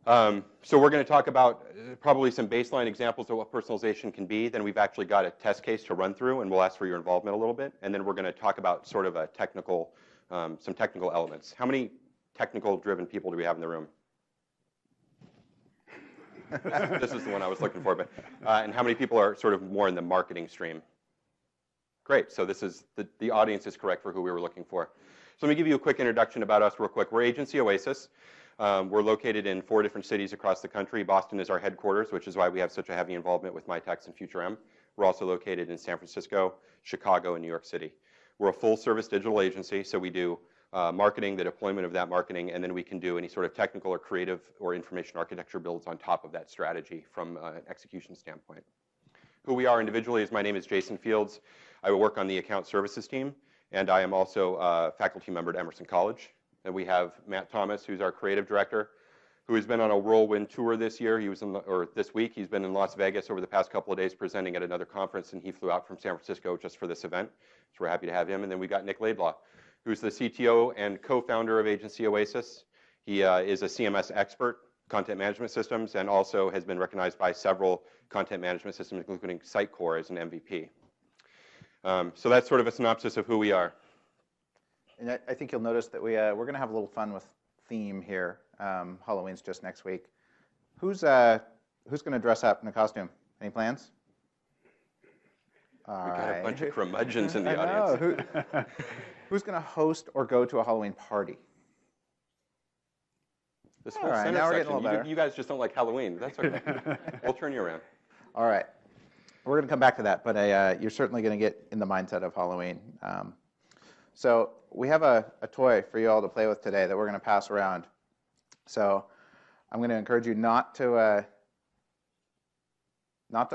So we're going to talk about probably some baseline examples of what personalization can be. Then we've actually got a test case to run through, and we'll ask for your involvement a little bit. And then we're going to talk about sort of a technical, some technical elements. How many technical-driven people do we have in the room? This is the one I was looking for. But and how many people are sort of more in the marketing stream? Great. So this is the audience is correct for who we were looking for. So let me give you a quick introduction about us real quick. We're Agency Oasis. We're located in 4 different cities across the country. Boston is our headquarters, which is why we have such a heavy involvement with MyTex and FutureM. We're also located in San Francisco, Chicago, and New York City. We're a full-service digital agency, so we do marketing, the deployment of that marketing, and then we can do any sort of technical or creative or information architecture builds on top of that strategy from an execution standpoint. Who we are individually is my name is Jason Fields. I work on the account services team, and I am also a faculty member at Emerson College. And we have Matt Thomas, who's our creative director, who has been on a whirlwind tour this year. He was this week. He's been in Las Vegas over the past couple of days presenting at another conference, and he flew out from San Francisco just for this event. So we're happy to have him. And then we got Nick Laidlaw, who's the CTO and co-founder of Agency Oasis. He is a CMS expert, content management systems, and also has been recognized by several content management systems, including Sitecore as an MVP. So that's sort of a synopsis of who we are. And I think you'll notice that we're going to have a little fun with theme here. Halloween's just next week. Who's going to dress up in a costume? Any plans? All right. Got a bunch of curmudgeons in the audience. Who's going to host or go to a Halloween party? This whole center now we're getting a little better. You guys just don't like Halloween. That's okay. We'll turn you around. All right. We're going to come back to that, but you're certainly going to get in the mindset of Halloween. So we have a toy for you all to play with today that we're going to pass around. So I'm going to encourage you not to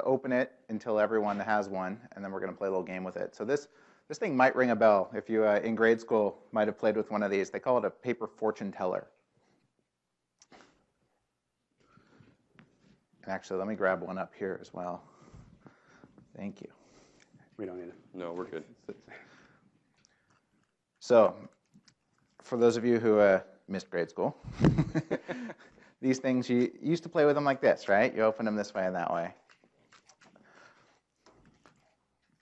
open it until everyone has one, and then we're going to play a little game with it. So this thing might ring a bell. If you in grade school might have played with one of these. They call it a paper fortune teller. And actually, let me grab one up here as well. Thank you. We don't need it. No, we're good. So, for those of you who missed grade school, these things, you used to play with them like this, right? You open them this way and that way.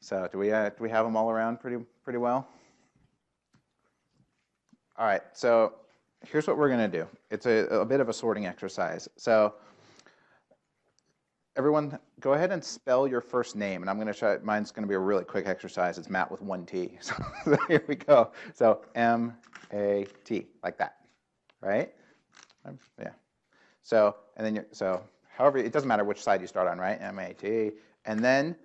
So, do we have them all around pretty well? All right, so here's what we're going to do. It's a bit of a sorting exercise. So, everyone, go ahead and spell your first name, and I'm going to try. Mine's going to be a really quick exercise. It's Matt with 1 T. So here we go. So M-A-T, like that, right? Yeah. So however, it doesn't matter which side you start on, right? M-A-T, and then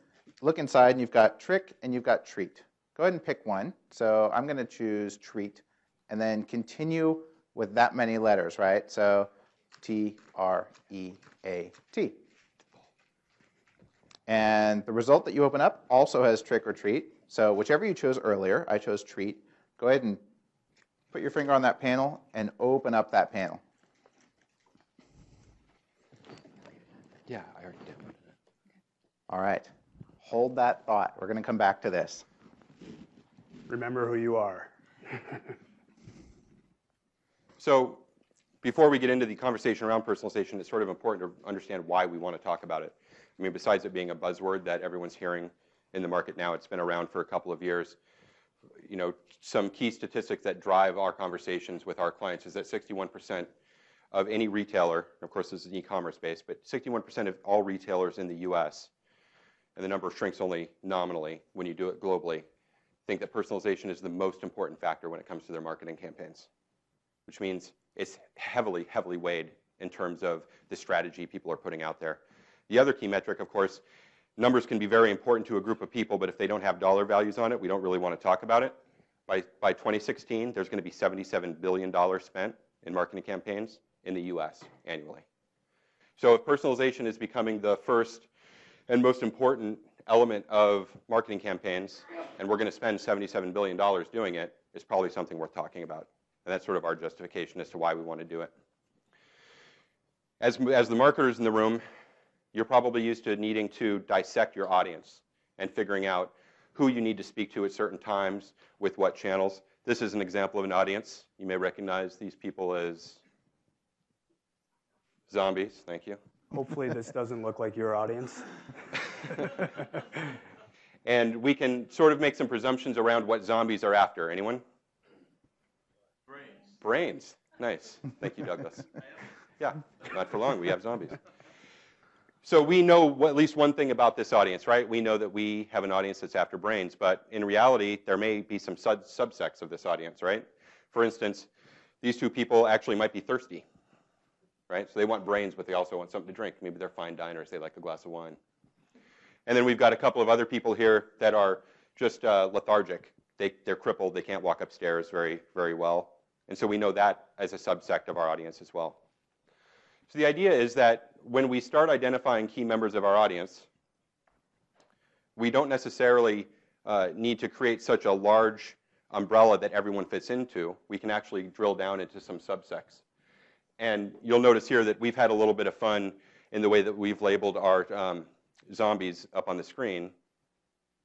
look inside, and you've got trick and you've got treat. Go ahead and pick one. So I'm going to choose treat, and then continue with that many letters, right? So T-R-E-A-T. And the result that you open up also has trick or treat. So whichever you chose earlier, I chose treat. Go ahead and put your finger on that panel and open up that panel. Yeah, I already did. All right. Hold that thought. We're going to come back to this. Remember who you are. So before we get into the conversation around personalization, it's sort of important to understand why we want to talk about it. I mean, besides it being a buzzword that everyone's hearing in the market now, it's been around for a couple of years. You know, some key statistics that drive our conversations with our clients is that 61% of any retailer, and of course this is e-commerce based, but 61% of all retailers in the US, and the number shrinks only nominally when you do it globally, think that personalization is the most important factor when it comes to their marketing campaigns, which means it's heavily, heavily weighed in terms of the strategy people are putting out there. The other key metric, of course, numbers can be very important to a group of people, but if they don't have dollar values on it, we don't really want to talk about it. By 2016, there's going to be $77 billion spent in marketing campaigns in the US annually. So if personalization is becoming the first and most important element of marketing campaigns, and we're going to spend $77 billion doing it, it's probably something worth talking about. And that's sort of our justification as to why we want to do it. As the marketers in the room, you're probably used to needing to dissect your audience and figuring out who you need to speak to at certain times with what channels. This is an example of an audience. You may recognize these people as Zombies, thank you. Hopefully this doesn't look like your audience. And we can sort of make some presumptions around what zombies are after. Anyone? Brains. Brains. Nice. Thank you, Douglas. Yeah, not for long. We have zombies. So we know at least one thing about this audience, right? We know that we have an audience that's after brains, but in reality, there may be some subsects of this audience, right? For instance, these two people actually might be thirsty, right? So they want brains, but they also want something to drink. Maybe they're fine diners. They like a glass of wine. And then we've got a couple of other people here that are just lethargic. They're crippled. They can't walk upstairs very, very well. And so we know that as a subsect of our audience as well. So the idea is that when we start identifying key members of our audience, we don't necessarily need to create such a large umbrella that everyone fits into. We can actually drill down into some subsects. And you'll notice here that we've had a little bit of fun in the way that we've labeled our zombies up on the screen.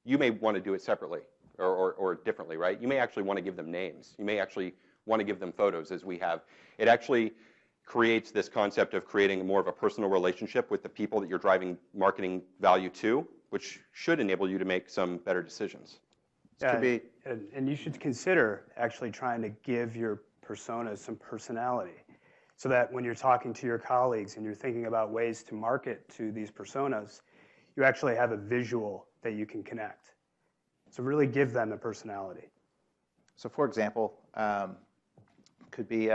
You may want to do it separately or differently, right? You may actually want to give them names. You may actually want to give them photos, as we have. It actually creates this concept of creating more of a personal relationship with the people that you're driving marketing value to, which should enable you to make some better decisions. Yeah, and you should consider actually trying to give your personas some personality, so that when you're talking to your colleagues and you're thinking about ways to market to these personas, you actually have a visual that you can connect. So really give them a personality. So for example, could be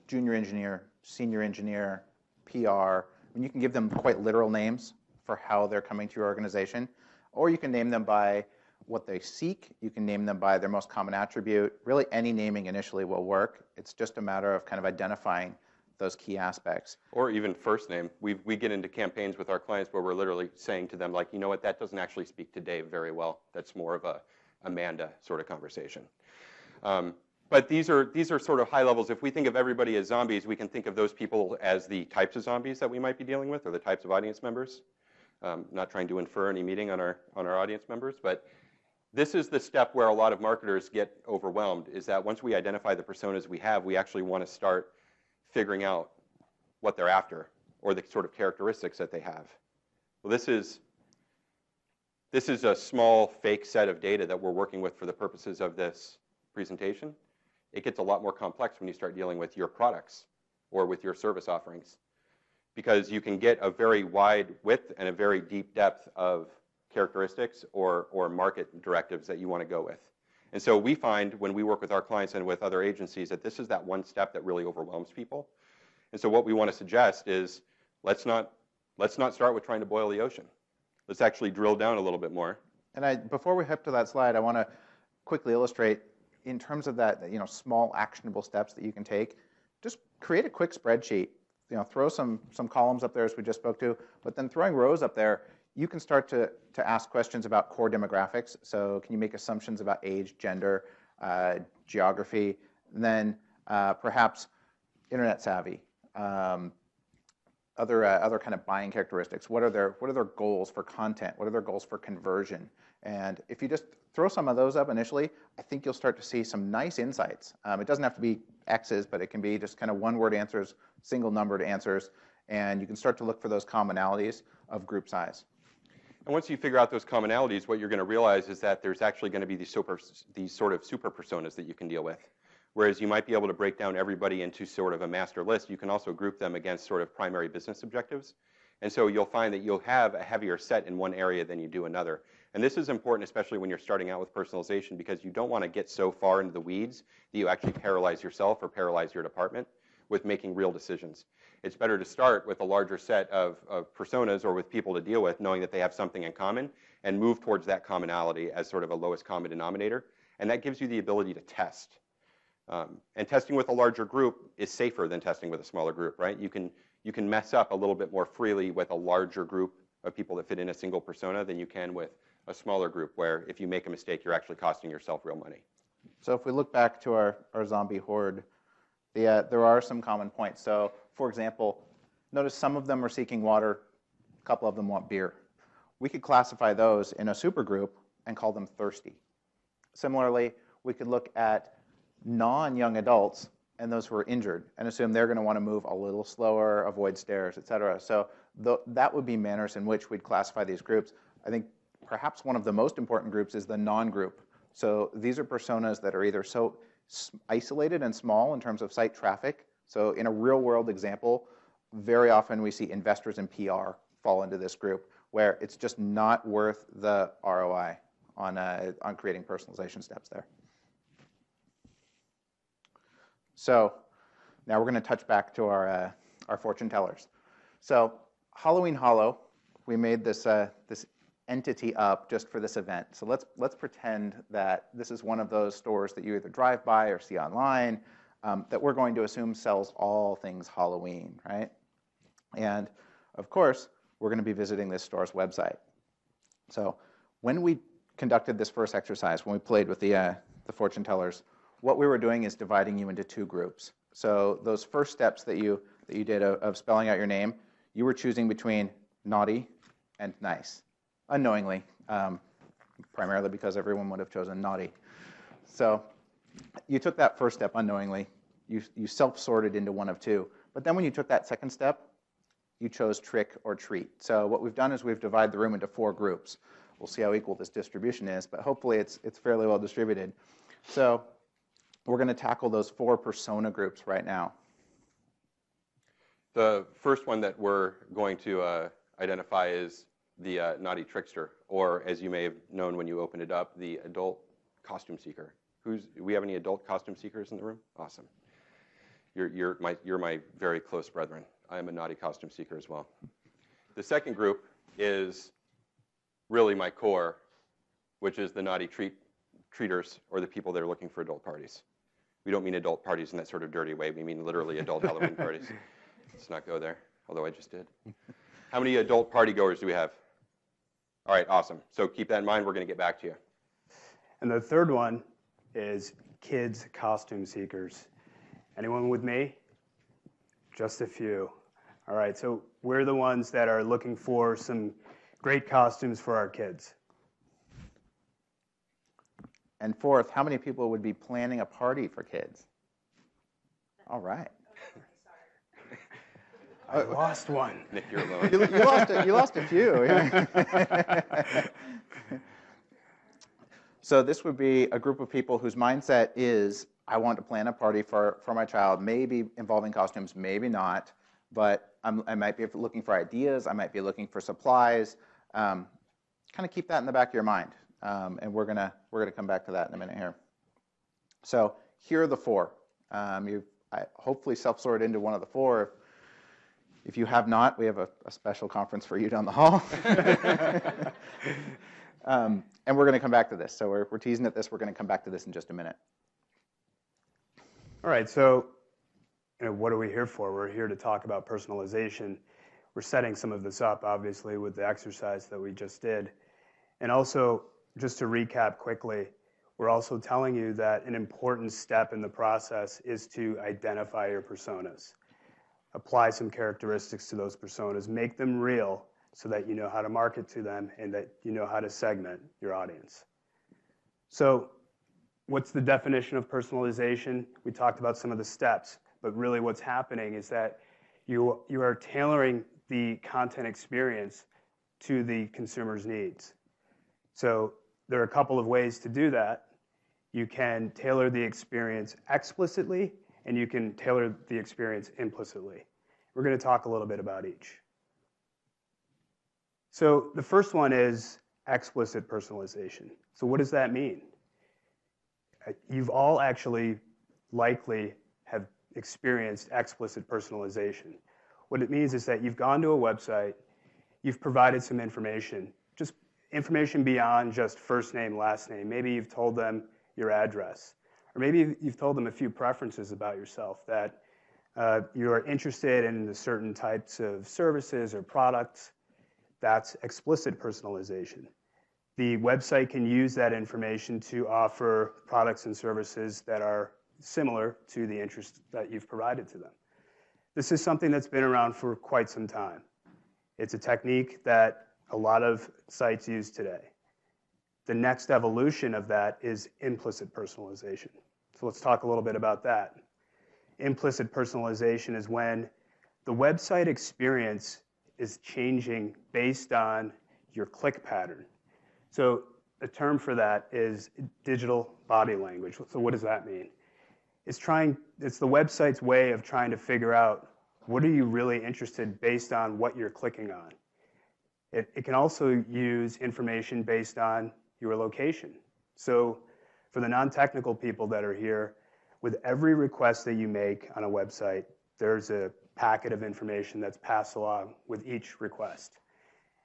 junior engineer, senior engineer, PR. And you can give them quite literal names for how they're coming to your organization. Or you can name them by what they seek. You can name them by their most common attribute. Really, any naming initially will work. It's just a matter of kind of identifying those key aspects. Or even first name. We get into campaigns with our clients where we're literally saying to them, like, you know what, that doesn't actually speak to Dave very well. That's more of a Amanda sort of conversation. But these are sort of high levels. If we think of everybody as zombies, we can think of those people as the types of zombies that we might be dealing with, or the types of audience members. Not trying to infer any meaning on our audience members, but this is the step where a lot of marketers get overwhelmed, is that once we identify the personas we have, we actually want to start figuring out what they're after, or the sort of characteristics that they have. Well, this is a small fake set of data that we're working with for the purposes of this presentation. It gets a lot more complex when you start dealing with your products or with your service offerings, because you can get a very wide width and a very deep depth of characteristics or market directives that you want to go with. And so we find when we work with our clients and with other agencies that this is that one step that really overwhelms people. And so what we want to suggest is let's not start with trying to boil the ocean. Let's actually drill down a little bit more. And before we hop to that slide, I want to quickly illustrate in terms of that, small actionable steps that you can take. Just create a quick spreadsheet. Throw some columns up there as we just spoke to, but then throwing rows up there, you can start to ask questions about core demographics. So can you make assumptions about age, gender, geography, and then perhaps internet savvy, other kind of buying characteristics. What are their goals for content? What are their goals for conversion? And if you just throw some of those up initially, I think you'll start to see some nice insights. It doesn't have to be X's, but it can be just kind of one-word answers, single-numbered answers, and you can start to look for those commonalities of group size. And once you figure out those commonalities, what you're going to realize is that there's actually going to be these sort of super personas that you can deal with. Whereas you might be able to break down everybody into sort of a master list, you can also group them against sort of primary business objectives. And so you'll find that you'll have a heavier set in one area than you do another. And this is important, especially when you're starting out with personalization, because you don't want to get so far into the weeds that you actually paralyze yourself or paralyze your department with making real decisions. It's better to start with a larger set of personas or with people to deal with, knowing that they have something in common, and move towards that commonality as sort of a lowest common denominator. And that gives you the ability to test. And testing with a larger group is safer than testing with a smaller group, right? You can mess up a little bit more freely with a larger group of people that fit in a single persona than you can with a smaller group, where if you make a mistake, you're actually costing yourself real money. So if we look back to our zombie horde, there are some common points. So for example, notice some of them are seeking water, a couple of them want beer. We could classify those in a supergroup and call them thirsty. Similarly, we could look at non-young adults and those who are injured, and assume they're going to want to move a little slower, avoid stairs, et cetera. So that would be manners in which we'd classify these groups. I think perhaps one of the most important groups is the non-group. So these are personas that are either so isolated and small in terms of site traffic. So in a real world example, very often we see investors in PR fall into this group, where it's just not worth the ROI on creating personalization steps there. So now we're going to touch back to our fortune tellers. So Halloween Hollow, we made this this entity up just for this event. So let's pretend that this is one of those stores that you either drive by or see online that we're going to assume sells all things Halloween, right? And of course, we're going to be visiting this store's website. So when we conducted this first exercise, when we played with the fortune tellers, what we were doing is dividing you into two groups. So those first steps that you did of spelling out your name, you were choosing between naughty and nice, unknowingly, primarily because everyone would have chosen naughty. So you took that first step unknowingly. You self-sorted into one of two. But then when you took that second step, you chose trick or treat. So what we've done is we've divided the room into four groups. We'll see how equal this distribution is, but hopefully it's fairly well distributed. So we're going to tackle those four persona groups right now. The first one that we're going to identify is the naughty trickster, or as you may have known when you opened it up, the adult costume seeker. Do we have any adult costume seekers in the room? Awesome. You're my very close brethren. I am a naughty costume seeker as well. The second group is really my core, which is the naughty treaters, or the people that are looking for adult parties. We don't mean adult parties in that sort of dirty way. We mean literally adult Halloween parties. Let's not go there, although I just did. How many adult party goers do we have? All right, awesome. So keep that in mind. We're going to get back to you. And the third one is kids costume seekers. Anyone with me? Just a few. All right, so we're the ones that are looking for some great costumes for our kids. And fourth, how many people would be planning a party for kids? All right. I lost one. Nick, you're alone. You lost a few. So this would be a group of people whose mindset is, I want to plan a party for my child, maybe involving costumes, maybe not, but I might be looking for ideas, I might be looking for supplies. Kind of keep that in the back of your mind, and we're gonna come back to that in a minute here. So here are the four. You've hopefully self-sorted into one of the four. If you have not, we have a special conference for you down the hall. And we're going to come back to this. So we're teasing at this. We're going to come back to this in just a minute. All right, so what are we here for? We're here to talk about personalization. We're setting some of this up, obviously, with the exercise that we just did. And also, just to recap quickly, we're also telling you that an important step in the process is to identify your personas. Apply some characteristics to those personas, make them real so that you know how to market to them and that you know how to segment your audience. So what's the definition of personalization? We talked about some of the steps, but really what's happening is that you are tailoring the content experience to the consumer's needs. So there are a couple of ways to do that. You can tailor the experience explicitly, and you can tailor the experience implicitly. We're going to talk a little bit about each. So the first one is explicit personalization. So what does that mean? You've all actually likely have experienced explicit personalization. What it means is that you've gone to a website, you've provided some information, just information beyond just first name, last name. Maybe you've told them your address, or maybe you've told them a few preferences about yourself, that you're interested in the certain types of services or products. That's explicit personalization. The website can use that information to offer products and services that are similar to the interests that you've provided to them. This is something that's been around for quite some time. It's a technique that a lot of sites use today. The next evolution of that is implicit personalization. So let's talk a little bit about that. implicit personalization is when the website experience is changing based on your click pattern. So a term for that is digital body language. So what does that mean? It's the website's way of trying to figure out what are you really interested based on what you're clicking on. It can also use information based on your location. So for the non-technical people that are here, with every request that you make on a website, there's a packet of information that's passed along with each request.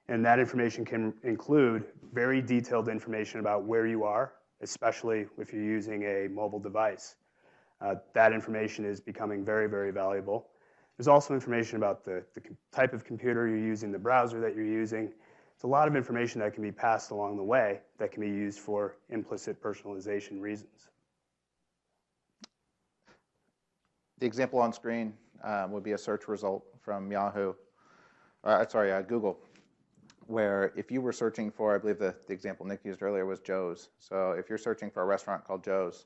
And that information can include very detailed information about where you are, especially if you're using a mobile device. That information is becoming very, very valuable. There's also information about the type of computer you're using, the browser that you're using. It's a lot of information that can be passed along the way that can be used for implicit personalization reasons. The example on screen would be a search result from Google, where if you were searching for, I believe the example Nick used earlier was Joe's. So if you're searching for a restaurant called Joe's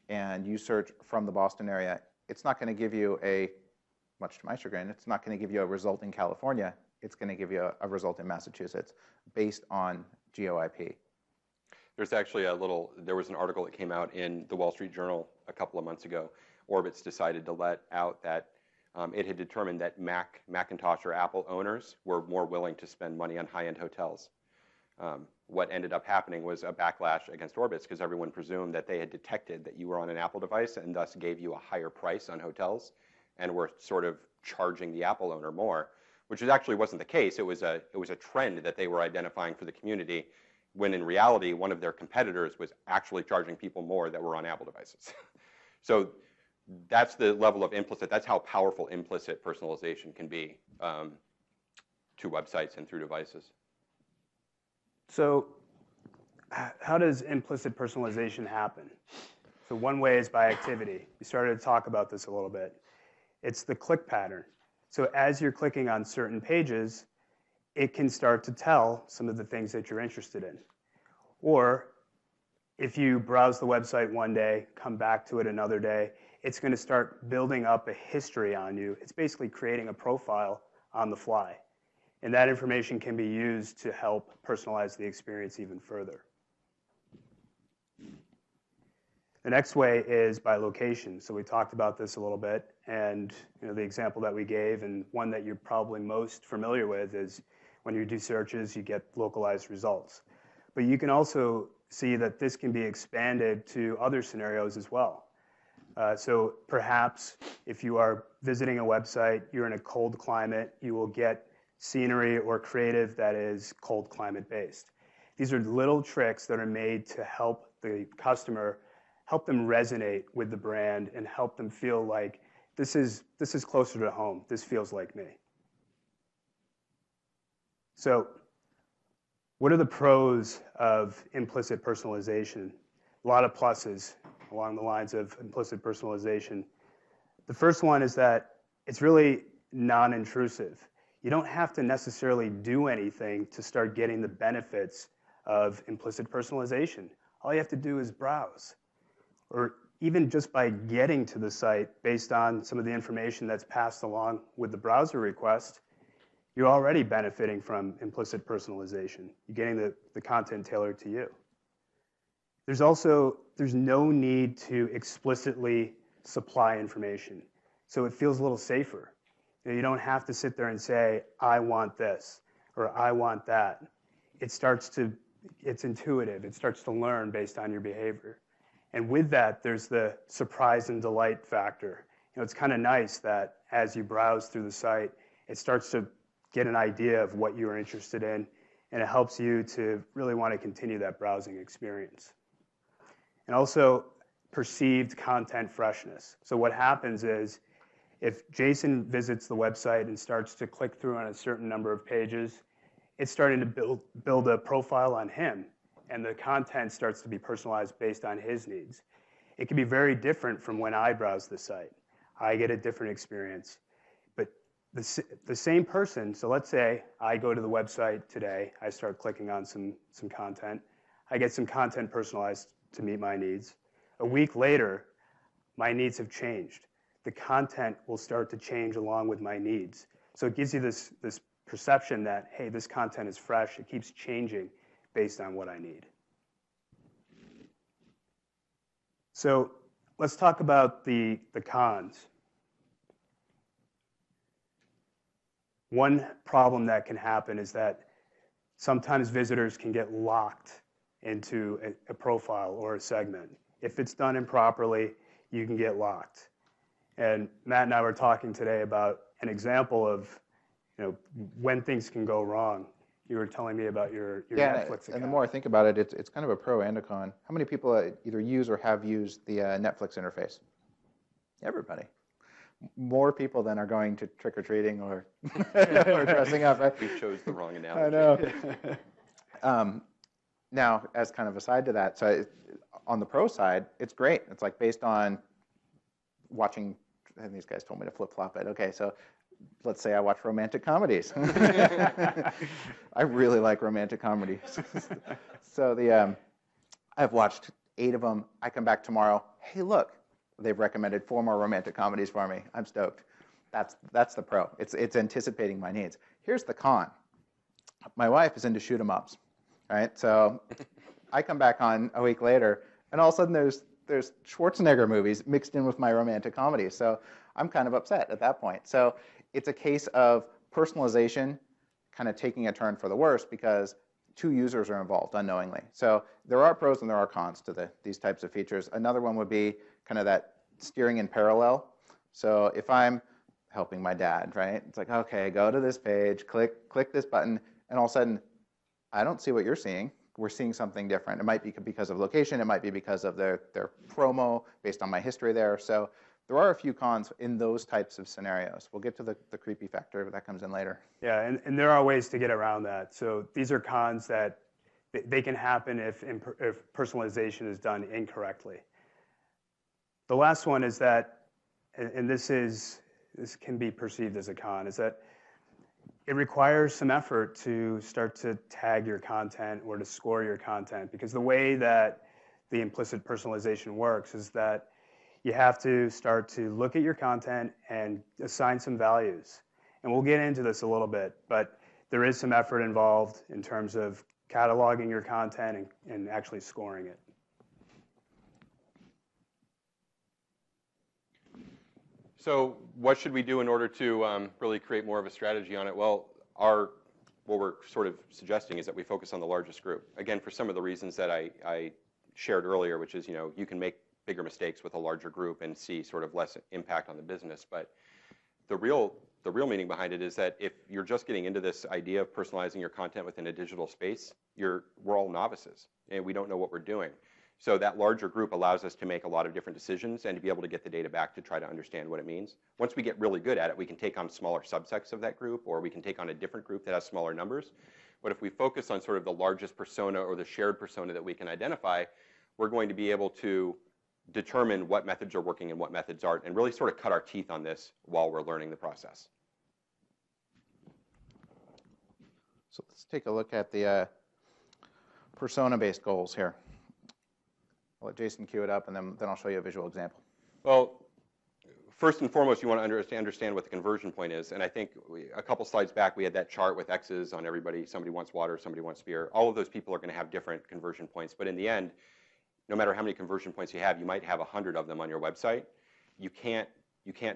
and you search from the Boston area, it's not going to give you much to my chagrin, it's not going to give you a result in California. It's going to give you a result in Massachusetts based on GeoIP. There's actually there was an article that came out in the Wall Street Journal a couple of months ago. Orbitz decided to let out that it had determined that Macintosh or Apple owners were more willing to spend money on high-end hotels. What ended up happening was a backlash against Orbitz because everyone presumed that they had detected that you were on an Apple device and thus gave you a higher price on hotels and were sort of charging the Apple owner more, which actually wasn't the case. It was a trend that they were identifying for the community, when in reality, one of their competitors was actually charging people more that were on Apple devices. So that's the level of implicit, that's how powerful implicit personalization can be to websites and through devices. So how does implicit personalization happen? So one way is by activity. We started to talk about this a little bit. It's the click pattern. So as you're clicking on certain pages, it can start to tell some of the things that you're interested in. Or if you browse the website one day, come back to it another day, it's going to start building up a history on you. It's basically creating a profile on the fly. And that information can be used to help personalize the experience even further. The next way is by location. So we talked about this a little bit, and the example that we gave, and one that you're probably most familiar with, is when you do searches, you get localized results. But you can also see that this can be expanded to other scenarios as well. So perhaps if you are visiting a website, you're in a cold climate, you will get scenery or creative that is cold climate based. These are little tricks that are made to help the customer, help them resonate with the brand and help them feel like this is closer to home. This feels like me. So what are the pros of implicit personalization? A lot of pluses along the lines of implicit personalization. The first one is that it's really non-intrusive. You don't have to necessarily do anything to start getting the benefits of implicit personalization. All you have to do is browse. Or even just by getting to the site based on some of the information that's passed along with the browser request, you're already benefiting from implicit personalization. You're getting the content tailored to you. There's no need to explicitly supply information. So it feels a little safer. You don't have to sit there and say, I want this, or I want that. It's intuitive. It starts to learn based on your behavior. And with that, there's the surprise and delight factor. It's kind of nice that as you browse through the site, it starts to get an idea of what you're interested in, and it helps you to really want to continue that browsing experience. And also, perceived content freshness. So what happens is, if Jason visits the website and starts to click through on a certain number of pages, it's starting to build a profile on him, and the content starts to be personalized based on his needs. It can be very different from when I browse the site. I get a different experience. But the same person, so let's say I go to the website today, I start clicking on some content, I get some content personalized to meet my needs. A week later, my needs have changed. the content will start to change along with my needs. So it gives you this perception that, hey, this content is fresh. It keeps changing based on what I need. So let's talk about the cons. One problem that can happen is that sometimes visitors can get locked into a profile or a segment. If it's done improperly, you can get locked. And Matt and I were talking today about an example of, when things can go wrong. You were telling me about your Netflix account. And the more I think about it, it's kind of a pro and a con. How many people either use or have used the Netflix interface? Everybody. More people than are going to trick-or-treating or dressing up, right? We chose the wrong analogy. I know. Now, as kind of a side to that, so on the pro side, it's great. It's like based on watching, and these guys told me to flip-flop it. Okay, so let's say I watch romantic comedies. I really like romantic comedies. So I've watched 8 of them. I come back tomorrow. Hey, look, they've recommended 4 more romantic comedies for me. I'm stoked. That's the pro. It's anticipating my needs. Here's the con. My wife is into shoot 'em ups, right? So I come back on a week later, and all of a sudden there's Schwarzenegger movies mixed in with my romantic comedies. So I'm kind of upset at that point. So it's a case of personalization kind of taking a turn for the worse because 2 users are involved unknowingly. So there are pros and there are cons to these types of features. Another one would be kind of that steering in parallel. So if I'm helping my dad, right? It's like, okay, go to this page, click this button, and all of a sudden, I don't see what you're seeing. We're seeing something different. It might be because of location. It might be because of their promo based on my history there. So there are a few cons in those types of scenarios. We'll get to the creepy factor, but that comes in later. Yeah, and there are ways to get around that. So these are cons that they can happen if personalization is done incorrectly. The last one is that, and this can be perceived as a con, is that it requires some effort to start to tag your content or to score your content, because the way that the implicit personalization works is that you have to start to look at your content and assign some values. And we'll get into this a little bit, but there is some effort involved in terms of cataloging your content and actually scoring it. So what should we do in order to really create more of a strategy on it? Well, what we're sort of suggesting is that we focus on the largest group. Again, for some of the reasons that I shared earlier, which is, you can make bigger mistakes with a larger group and see sort of less impact on the business. But the real meaning behind it is that if you're just getting into this idea of personalizing your content within a digital space, we're all novices and we don't know what we're doing. So that larger group allows us to make a lot of different decisions and to be able to get the data back to try to understand what it means. Once we get really good at it, we can take on smaller subsets of that group, or we can take on a different group that has smaller numbers. But if we focus on sort of the largest persona or the shared persona that we can identify, we're going to be able to determine what methods are working and what methods aren't, and really sort of cut our teeth on this while we're learning the process. So let's take a look at the persona-based goals here. I'll let Jason cue it up, and then I'll show you a visual example. Well, first and foremost, you want to understand what the conversion point is. And I think a couple slides back, we had that chart with X's on everybody. Somebody wants water, somebody wants beer. All of those people are going to have different conversion points. But in the end, no matter how many conversion points you have, you might have 100 of them on your website. You can't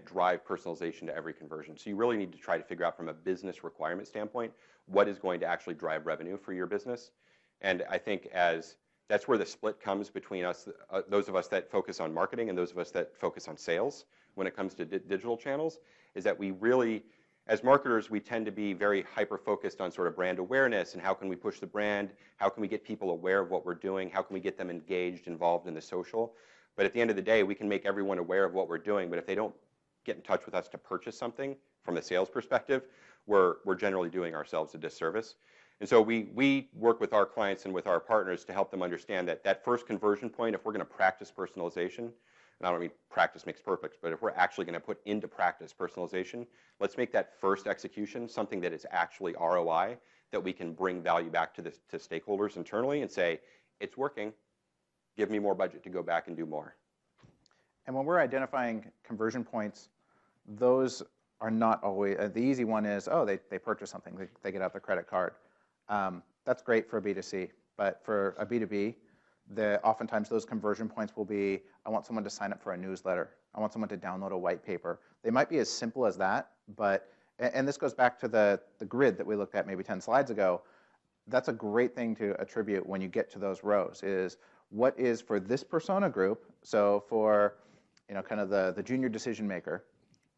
drive personalization to every conversion. So you really need to try to figure out from a business requirement standpoint what is going to actually drive revenue for your business. And I think that's where the split comes between us, those of us that focus on marketing and those of us that focus on sales when it comes to digital channels, is that we really, as marketers, we tend to be very hyper-focused on sort of brand awareness and how can we push the brand, how can we get people aware of what we're doing, how can we get them engaged, involved in the social. But at the end of the day, we can make everyone aware of what we're doing, but if they don't get in touch with us to purchase something from a sales perspective, we're generally doing ourselves a disservice. And so we work with our clients and with our partners to help them understand that first conversion point, if we're going to practice personalization, and I don't mean practice makes perfect, but if we're actually going to put into practice personalization, let's make that first execution something that is actually ROI, that we can bring value back to stakeholders internally and say, it's working, give me more budget to go back and do more. And when we're identifying conversion points, those are not always, the easy one is, oh, they purchase something, they get out their credit card. That's great for a B2C, but for a B2B, oftentimes those conversion points will be, I want someone to sign up for a newsletter. I want someone to download a white paper. They might be as simple as that, but, and this goes back to the grid that we looked at maybe 10 slides ago. That's a great thing to attribute when you get to those rows is what is for this persona group, so for kind of the junior decision maker,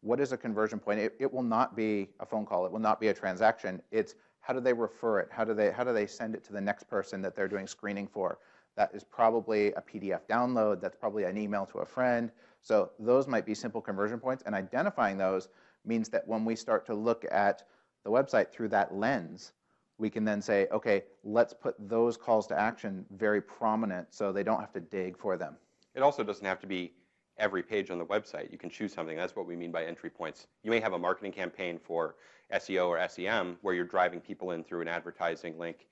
what is a conversion point? It will not be a phone call. It will not be a transaction. It's how do they refer it? How do they send it to the next person that they're doing screening for? That is probably a PDF download. That's probably an email to a friend. So those might be simple conversion points, and identifying those means that when we start to look at the website through that lens, we can then say, okay, let's put those calls to action very prominent so they don't have to dig for them. It also doesn't have to be every page on the website. You can choose something. That's what we mean by entry points. You may have a marketing campaign for SEO or SEM where you're driving people in through an advertising link.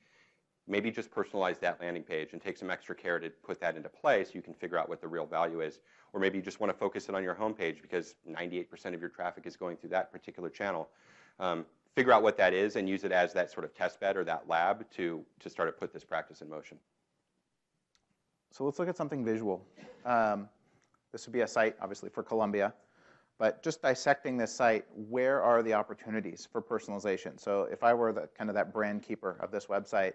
Maybe just personalize that landing page and take some extra care to put that into place so you can figure out what the real value is. Or maybe you just want to focus it on your homepage because 98% of your traffic is going through that particular channel. Figure out what that is and use it as that sort of test bed or that lab to start to put this practice in motion. So let's look at something visual. This would be a site, obviously, for Columbia. But just dissecting this site, where are the opportunities for personalization? So if I were kind of that brand keeper of this website,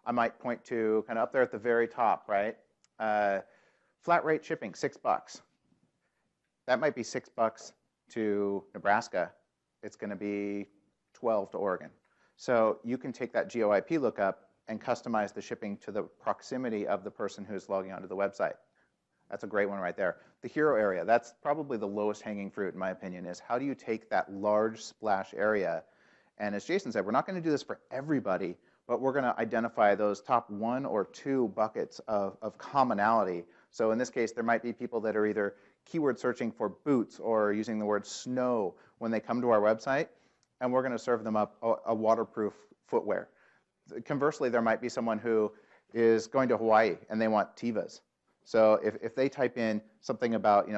I might point to kind of up there at the very top, right? Flat rate shipping, $6. That might be $6 to Nebraska. It's going to be 12 to Oregon. So you can take that GeoIP lookup and customize the shipping to the proximity of the person who's logging onto the website. That's a great one right there. The hero area, that's probably the lowest hanging fruit in my opinion, is how do you take that large splash area, and as Jason said, we're not going to do this for everybody, but we're going to identify those top 1 or 2 buckets of commonality. So in this case, there might be people that are either keyword searching for boots or using the word snow when they come to our website, and we're going to serve them up a waterproof footwear. Conversely, there might be someone who is going to Hawaii and they want Tevas. So if they type in something about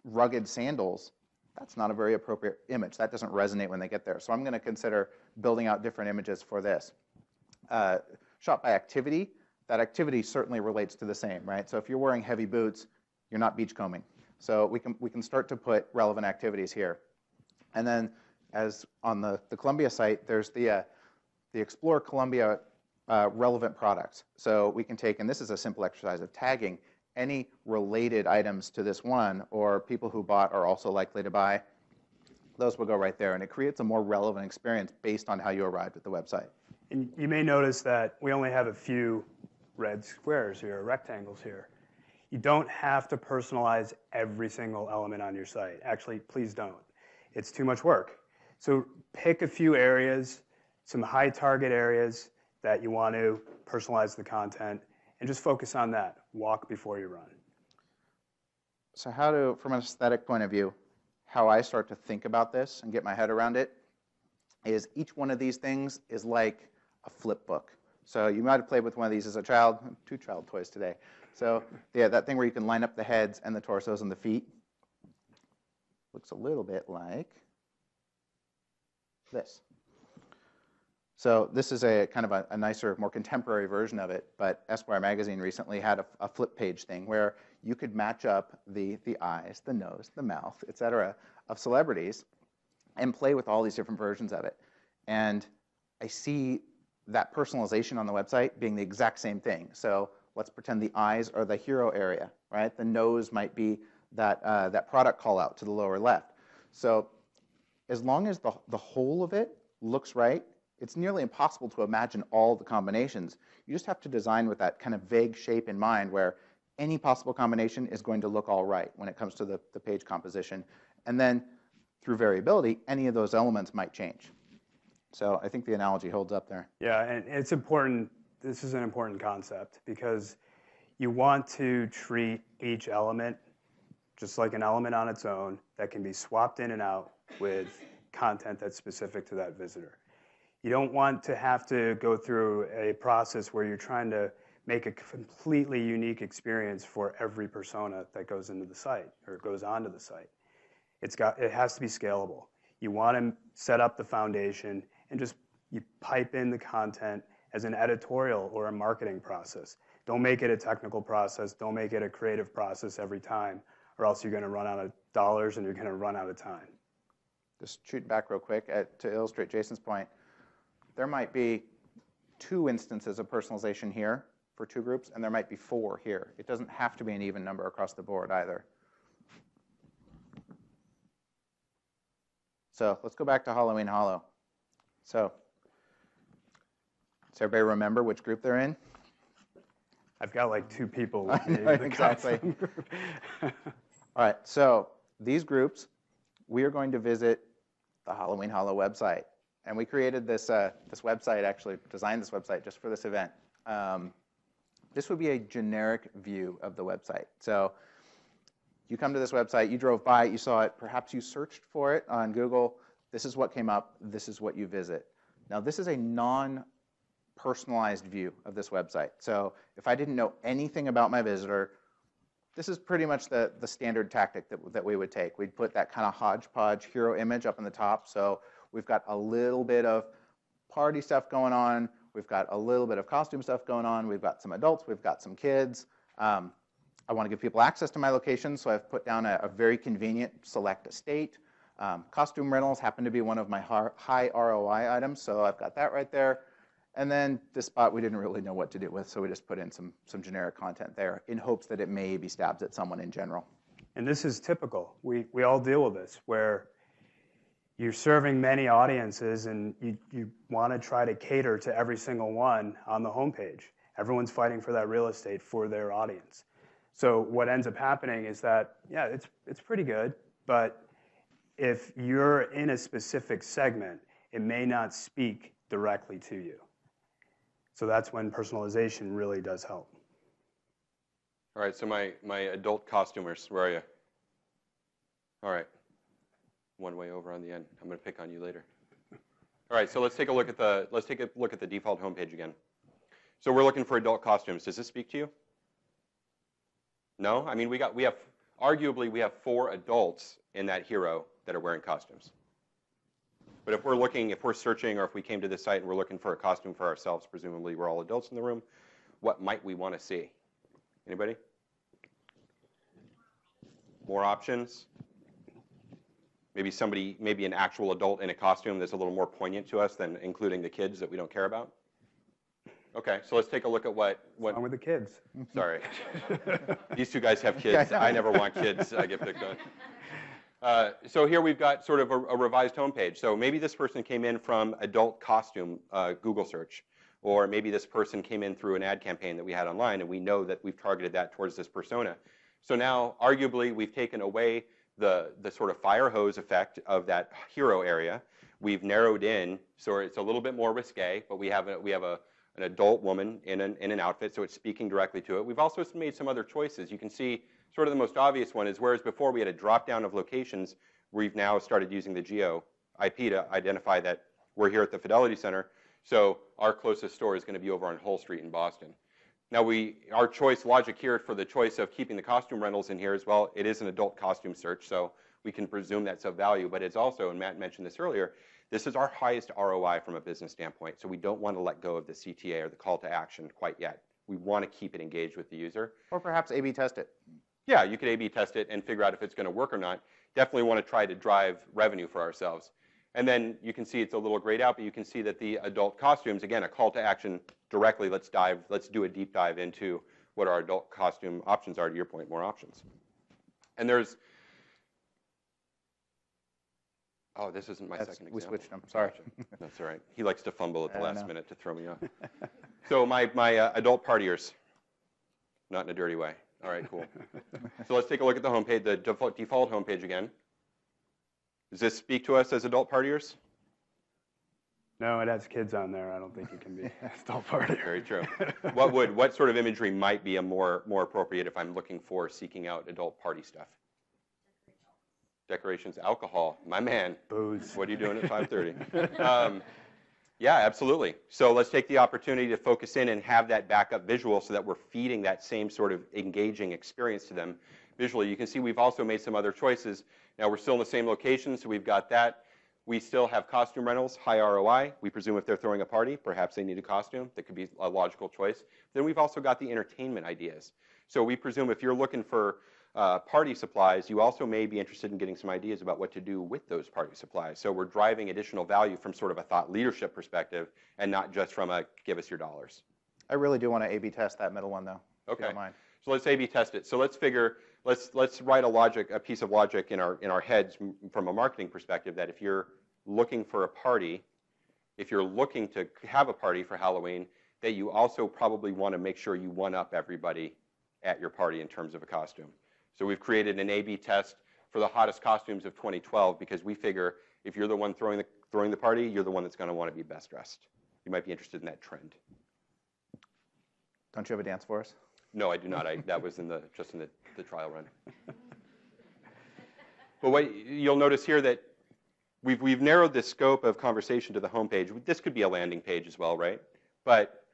rugged sandals, that's not a very appropriate image. That doesn't resonate when they get there. So I'm going to consider building out different images for this. Shop by activity, that activity certainly relates to the same, right? So if you're wearing heavy boots, you're not beachcombing. So we can start to put relevant activities here. And then as on the Columbia site, there's the Explore Columbia relevant products. So we can take, and this is a simple exercise of tagging, any related items to this one, or people who bought are also likely to buy. Those will go right there, and it creates a more relevant experience based on how you arrived at the website. And you may notice that we only have a few red squares here, rectangles here. You don't have to personalize every single element on your site. Actually, please don't. It's too much work. So pick a few areas, some high target areas that you want to personalize the content, and just focus on that. Walk before you run. So from an aesthetic point of view, how I start to think about this and get my head around it is each one of these things is like a flip book. So you might have played with one of these as a child. 2 child toys today. So yeah, that thing where you can line up the heads and the torsos and the feet. Looks a little bit like this. So this is a kind of a nicer, more contemporary version of it, but Esquire magazine recently had a flip page thing where you could match up the eyes, the nose, the mouth, etc. of celebrities and play with all these different versions of it. And I see that personalization on the website being the exact same thing. So let's pretend the eyes are the hero area, right? The nose might be that product call out to the lower left. So as long as the whole of it looks right, it's nearly impossible to imagine all the combinations. You just have to design with that kind of vague shape in mind where any possible combination is going to look all right when it comes to the page composition. And then through variability, any of those elements might change. So I think the analogy holds up there. Yeah, and it's important. This is an important concept because you want to treat each element just like an element on its own that can be swapped in and out with content that's specific to that visitor. You don't want to have to go through a process where you're trying to make a completely unique experience for every persona that goes into the site or goes onto the site. It has to be scalable. You want to set up the foundation and just you pipe in the content as an editorial or a marketing process. Don't make it a technical process. Don't make it a creative process every time, or else you're going to run out of dollars and you're going to run out of time. Just shoot back real quick to illustrate Jason's point. There might be 2 instances of personalization here for 2 groups, and there might be 4 here. It doesn't have to be an even number across the board either. So let's go back to Halloween Hollow. So does everybody remember which group they're in? I've got like 2 people. Exactly. All right, so these groups, we are going to visit the Halloween Hollow website. And we created this website, actually designed this website just for this event. This would be a generic view of the website. So you come to this website, you drove by it, you saw it, perhaps you searched for it on Google. This is what came up, this is what you visit. Now this is a non-personalized view of this website. So if I didn't know anything about my visitor, this is pretty much the standard tactic that we would take. We'd put that kind of hodgepodge hero image up in the top. So we've got a little bit of party stuff going on. We've got a little bit of costume stuff going on. We've got some adults. We've got some kids. I want to give people access to my location, so I've put down a very convenient select a state. Costume rentals happen to be one of my high ROI items, so I've got that right there. And then this spot we didn't really know what to do with, so we just put in some generic content there in hopes that it maybe stabs at someone in general. And this is typical. We all deal with this, where you're serving many audiences and you want to try to cater to every single one on the homepage. Everyone's fighting for that real estate for their audience. So what ends up happening is that, yeah, it's pretty good, but if you're in a specific segment, it may not speak directly to you. So that's when personalization really does help. All right, so my adult costumers, where are you? All right. One way over on the end. I'm going to pick on you later. All right, so let's take a look at the default homepage again. So we're looking for adult costumes. Does this speak to you? No? I mean, we have arguably 4 adults in that hero that are wearing costumes. But if we're searching, or if we came to this site and we're looking for a costume for ourselves, presumably we're all adults in the room, what might we want to see? Anybody? More options? Maybe an actual adult in a costume that's a little more poignant to us than including the kids that we don't care about? Okay, so let's take a look at what What's wrong with the kids? Sorry. These 2 guys have kids. I never want kids. I get picked on. So here we've got sort of a revised homepage. So maybe this person came in from adult costume Google search, or maybe this person came in through an ad campaign that we had online, and we know that we've targeted that towards this persona. So now, arguably, we've taken away the sort of fire hose effect of that hero area. We've narrowed in, so it's a little bit more risque, but we have an adult woman in an outfit, so it's speaking directly to it. We've also made some other choices. You can see sort of the most obvious one is, whereas before we had a drop down of locations, we've now started using the geo IP to identify that we're here at the Fidelity Center, so our closest store is going to be over on Hull Street in Boston. Now our choice logic here for the choice of keeping the costume rentals in here as well, it is an adult costume search, so we can presume that's of value, but it's also, and Matt mentioned this earlier, this is our highest ROI from a business standpoint, so we don't want to let go of the CTA or the call to action quite yet. We want to keep it engaged with the user. Or perhaps A/B test it. Yeah, you could A/B test it and figure out if it's going to work or not. Definitely want to try to drive revenue for ourselves. And then you can see it's a little grayed out, but you can see that the adult costumes, again, a call to action directly. Let's do a deep dive into what our adult costume options are. To your point, more options. And there's, oh, this isn't my second example. We switched them. Sorry. That's all right. He likes to fumble at the last minute to throw me off. So my adult partiers, not in a dirty way. All right, cool. So let's take a look at the homepage, the default homepage again. Does this speak to us as adult partiers? No, it has kids on there. I don't think it can be adult party. Very true. What sort of imagery might be more appropriate if I'm looking for seeking out adult party stuff? Decorations, alcohol, my man. Booze. What are you doing at 5:30? Yeah, absolutely. So let's take the opportunity to focus in and have that backup visual so that we're feeding that same sort of engaging experience to them visually. You can see we've also made some other choices. Now we're still in the same location, so we've got that. We still have costume rentals, high ROI. We presume if they're throwing a party, perhaps they need a costume. That could be a logical choice. Then we've also got the entertainment ideas. So we presume if you're looking for party supplies, you also may be interested in getting some ideas about what to do with those party supplies. So we're driving additional value from sort of a thought leadership perspective and not just from a give us your dollars. I really do want to A/B test that middle one, though. If Okay. you don't mind. So let's A/B test it. So let's write a piece of logic in our heads from a marketing perspective that if you're looking for a party, if you're looking to have a party for Halloween, that you also probably want to make sure you one-up everybody at your party in terms of a costume. So we've created an A/B test for the hottest costumes of 2012 because we figure if you're the one throwing the party, you're the one that's going to want to be best dressed. You might be interested in that trend. Don't you have a dance for us? No, I do not. That was just in the trial run. But what you'll notice here that we've narrowed the scope of conversation to the homepage. This could be a landing page as well, right? But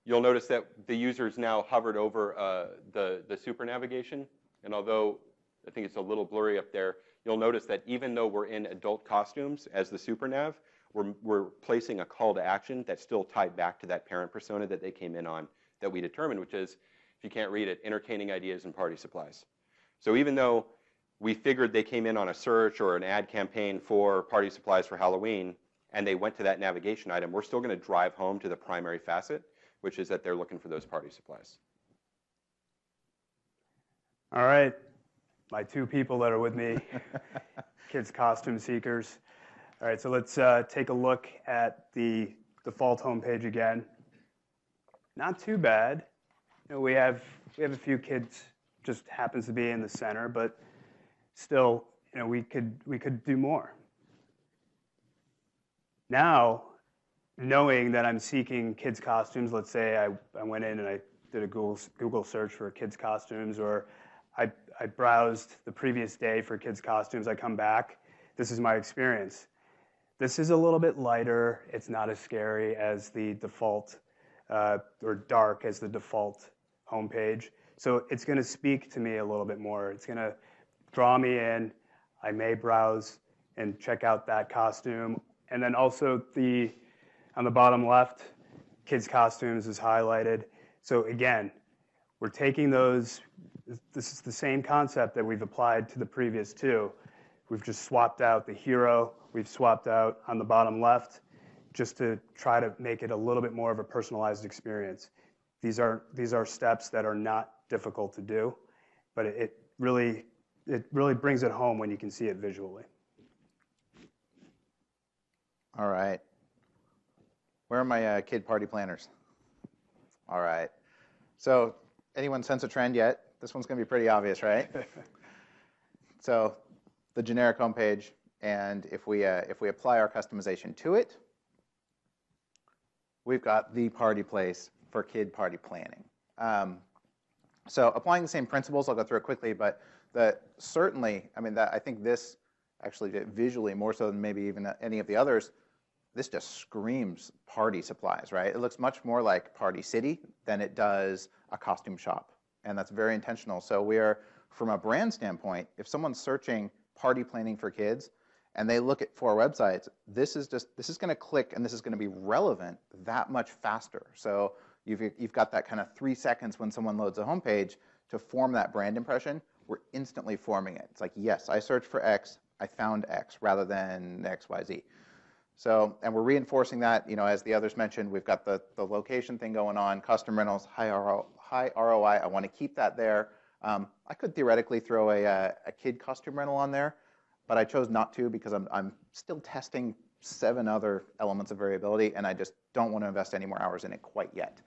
you'll notice that the user's now hovered over the super navigation. And although I think it's a little blurry up there, you'll notice that even though we're in adult costumes as the super nav, we're placing a call to action that's still tied back to that parent persona that they came in on that we determined, which is, if you can't read it, entertaining ideas and party supplies. So even though we figured they came in on a search or an ad campaign for party supplies for Halloween, and they went to that navigation item, we're still going to drive home to the primary facet, which is that they're looking for those party supplies. All right, my two people that are with me, kids costume seekers. All right, so let's take a look at the default homepage again. Not too bad. You know, we have a few kids, just happens to be in the center, but still, you know, we could do more. Now, knowing that I'm seeking kids costumes, let's say I went in and I did a Google search for kids costumes, or I browsed the previous day for kids costumes, I come back, this is my experience. This is a little bit lighter, it's not as scary as the default, or dark as the default homepage. So it's going to speak to me a little bit more. It's going to draw me in. I may browse and check out that costume. And then also on the bottom left, kids costumes is highlighted. So again, we're taking those, this is the same concept that we've applied to the previous two. We've just swapped out the hero. We've swapped out on the bottom left just to try to make it a little bit more of a personalized experience. These are steps that are not difficult to do, but it really brings it home when you can see it visually. All right. Where are my kid party planners? All right. So anyone sense a trend yet? This one's going to be pretty obvious, right? So the generic homepage, and if we apply our customization to it, we've got the party place for kid party planning. So applying the same principles, I'll go through it quickly, but certainly, I mean, I think this actually visually, more so than maybe even any of the others, this just screams party supplies, right? It looks much more like Party City than it does a costume shop, and that's very intentional. So we are, from a brand standpoint, if someone's searching party planning for kids, and they look at 4 websites, this is going to click, and this is going to be relevant that much faster. So you've got that kind of 3 seconds when someone loads a homepage to form that brand impression. We're instantly forming it. It's like, yes, I searched for X, I found X, rather than X, Y, Z. So, and we're reinforcing that. You know, as the others mentioned, we've got the location thing going on, custom rentals, high ROI. I want to keep that there. I could theoretically throw a kid costume rental on there, but I chose not to because I'm still testing 7 other elements of variability, and I just don't want to invest any more hours in it quite yet.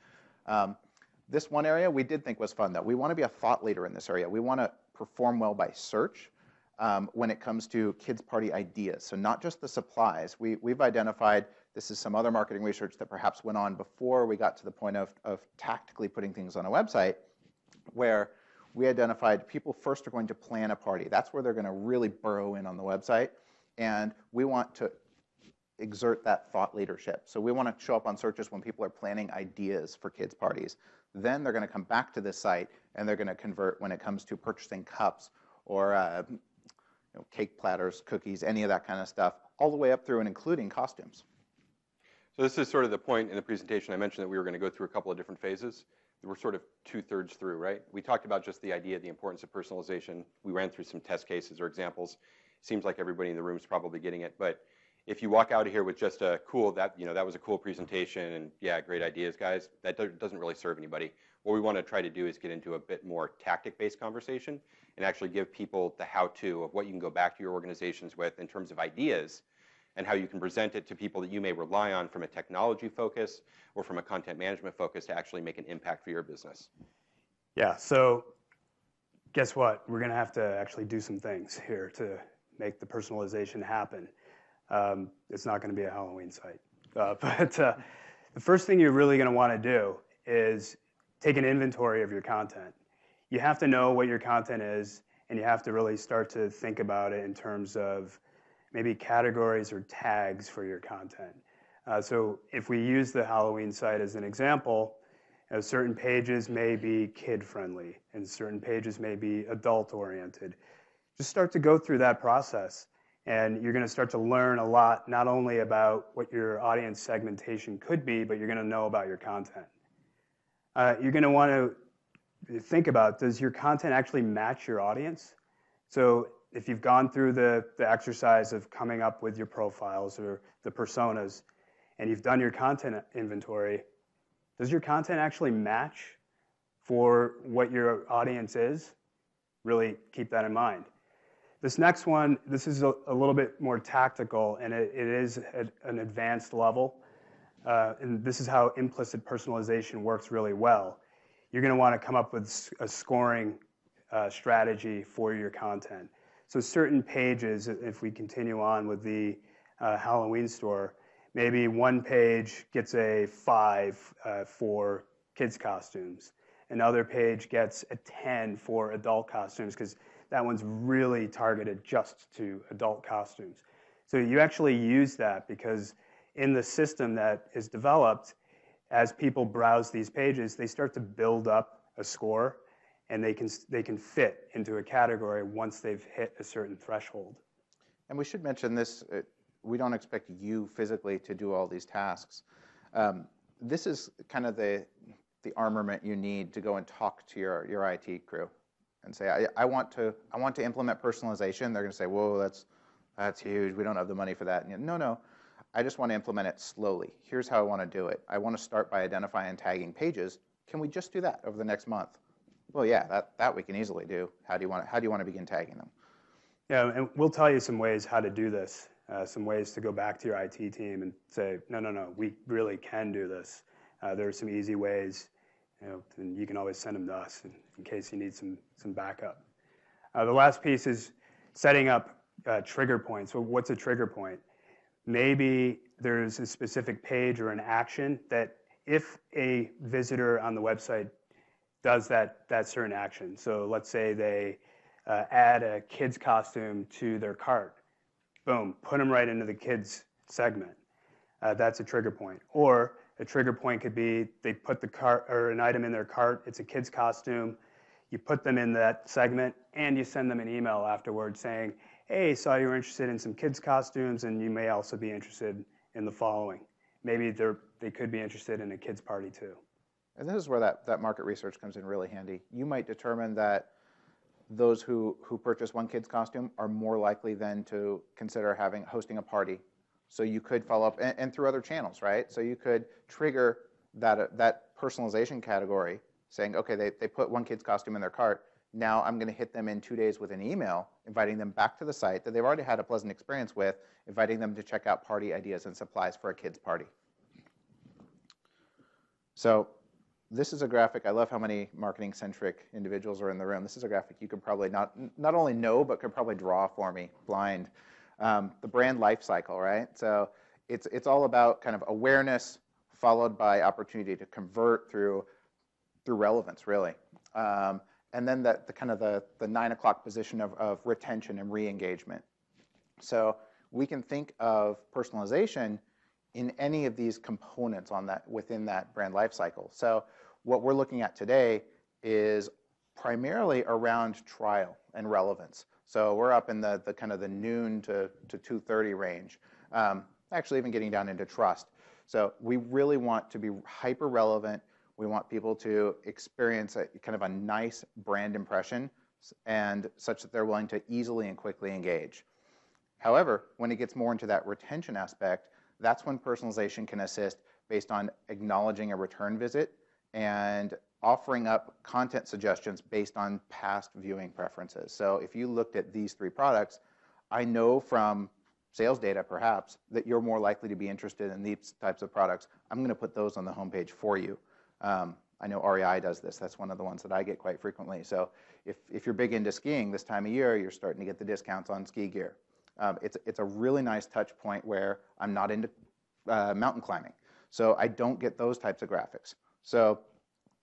This one area we did think was fun, though. We want to be a thought leader in this area. We want to perform well by search when it comes to kids' party ideas. So not just the supplies. We've identified, this is some other marketing research that perhaps went on before we got to the point of tactically putting things on a website, where we identified people first are going to plan a party. That's where they're going to really burrow in on the website. And we want to exert that thought leadership. So we want to show up on searches when people are planning ideas for kids' parties. Then they're going to come back to this site and they're going to convert when it comes to purchasing cups or cake platters, cookies, any of that kind of stuff, all the way up through and including costumes. So this is sort of the point in the presentation. I mentioned that we were going to go through a couple of different phases. We're sort of 2/3 through, right? We talked about just the idea, the importance of personalization. We ran through some test cases or examples. Seems like everybody in the room is probably getting it. But if you walk out of here with just a cool, that was a cool presentation, and yeah, great ideas, guys, that doesn't really serve anybody. What we want to try to do is get into a bit more tactic-based conversation and actually give people the how-to of what you can go back to your organizations with in terms of ideas, and how you can present it to people that you may rely on from a technology focus or from a content management focus to actually make an impact for your business. Yeah, so guess what? We're going to have to actually do some things here to make the personalization happen. It's not going to be a Halloween site. But the first thing you're really going to want to do is take an inventory of your content. You have to know what your content is, and you have to really start to think about it in terms of maybe categories or tags for your content. So if we use the Halloween site as an example, certain pages may be kid-friendly and certain pages may be adult-oriented. Just start to go through that process, and you're going to start to learn a lot, not only about what your audience segmentation could be, but you're going to know about your content. You're going to want to think about, does your content actually match your audience? So if you've gone through the exercise of coming up with your profiles or the personas, and you've done your content inventory, does your content actually match for what your audience is? Really keep that in mind. This next one, this is a little bit more tactical, and it is at an advanced level. And this is how implicit personalization works really well. You're going to want to come up with a scoring strategy for your content. So certain pages, if we continue on with the Halloween store, maybe one page gets a 5 for kids' costumes. Another page gets a 10 for adult costumes, because that one's really targeted just to adult costumes. So you actually use that because in the system that is developed, as people browse these pages, they start to build up a score, and they can fit into a category once they've hit a certain threshold. And we should mention this, we don't expect you physically to do all these tasks. This is kind of the armament you need to go and talk to your IT crew and say, I want to implement personalization. They're going to say, whoa, that's huge. We don't have the money for that. And no, I just want to implement it slowly. Here's how I want to do it. I want to start by identifying and tagging pages. Can we just do that over the next month? Well, yeah, that we can easily do. How do you want to begin tagging them? Yeah, and we'll tell you some ways how to do this, some ways to go back to your IT team and say, no, we really can do this. There are some easy ways, and you can always send them to us in case you need some backup. The last piece is setting up trigger points. So what's a trigger point? Maybe there's a specific page or an action that if a visitor on the website does that certain action. So let's say they add a kid's costume to their cart. Boom, put them right into the kids segment. That's a trigger point. Or a trigger point could be they put the cart or an item in their cart, it's a kid's costume, you put them in that segment, and you send them an email afterwards saying, hey, saw you were interested in some kids' costumes, and you may also be interested in the following. Maybe they could be interested in a kids' party too. And this is where that market research comes in really handy. You might determine that those who purchase one kid's costume are more likely than to consider hosting a party. So you could follow up, and through other channels, right? So you could trigger that personalization category, saying, okay, they put one kid's costume in their cart. Now I'm going to hit them in 2 days with an email, inviting them back to the site that they've already had a pleasant experience with, inviting them to check out party ideas and supplies for a kid's party. So this is a graphic. I love how many marketing-centric individuals are in the room. This is a graphic you could probably not only know, but could probably draw for me, blind. The brand life cycle, right? So it's all about kind of awareness followed by opportunity to convert through relevance, really. And then the 9 o'clock position of retention and re-engagement. So we can think of personalization in any of these components within that brand lifecycle. So what we're looking at today is primarily around trial and relevance. So we're up in the kind of the noon to 2:30 range, actually even getting down into trust. So we really want to be hyper relevant. We want people to experience kind of a nice brand impression, and such that they're willing to easily and quickly engage. However, when it gets more into that retention aspect, that's when personalization can assist based on acknowledging a return visit and offering up content suggestions based on past viewing preferences. So if you looked at these 3 products, I know from sales data perhaps that you're more likely to be interested in these types of products. I'm going to put those on the homepage for you. I know REI does this. That's one of the ones that I get quite frequently. So if you're big into skiing this time of year, you're starting to get the discounts on ski gear. It's a really nice touch point where I'm not into mountain climbing, so I don't get those types of graphics. So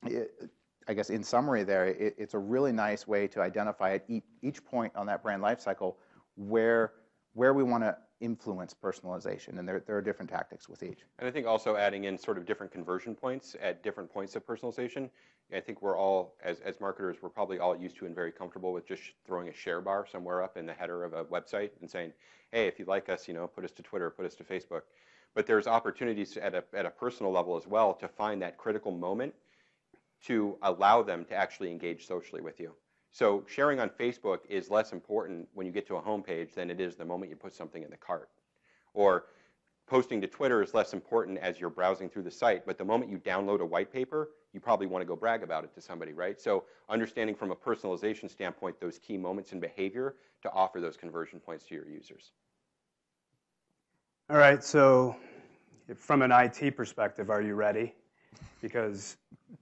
I guess in summary there, it's a really nice way to identify at each point on that brand life cycle where we want to influence personalization, and there are different tactics with each. And I think also adding in sort of different conversion points at different points of personalization. I think we're all, as marketers, we're probably all used to and very comfortable with just throwing a share bar somewhere up in the header of a website and saying, hey, if you like us, put us to Twitter, put us to Facebook. But there's opportunities at a personal level as well to find that critical moment to allow them to actually engage socially with you. So sharing on Facebook is less important when you get to a homepage than it is the moment you put something in the cart. Or posting to Twitter is less important as you're browsing through the site, but the moment you download a white paper, you probably want to go brag about it to somebody, right? So understanding from a personalization standpoint those key moments in behavior to offer those conversion points to your users. All right, so from an IT perspective, are you ready? Because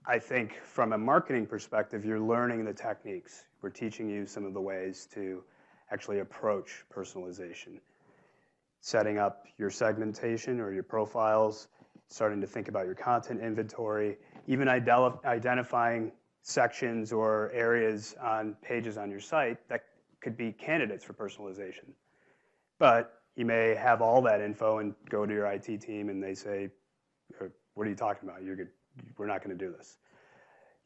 I think from a marketing perspective, you're learning the techniques. We're teaching you some of the ways to actually approach personalization. Setting up your segmentation or your profiles, starting to think about your content inventory, even identifying sections or areas on pages on your site that could be candidates for personalization. But you may have all that info and go to your IT team and they say, what are you talking about? We're not going to do this.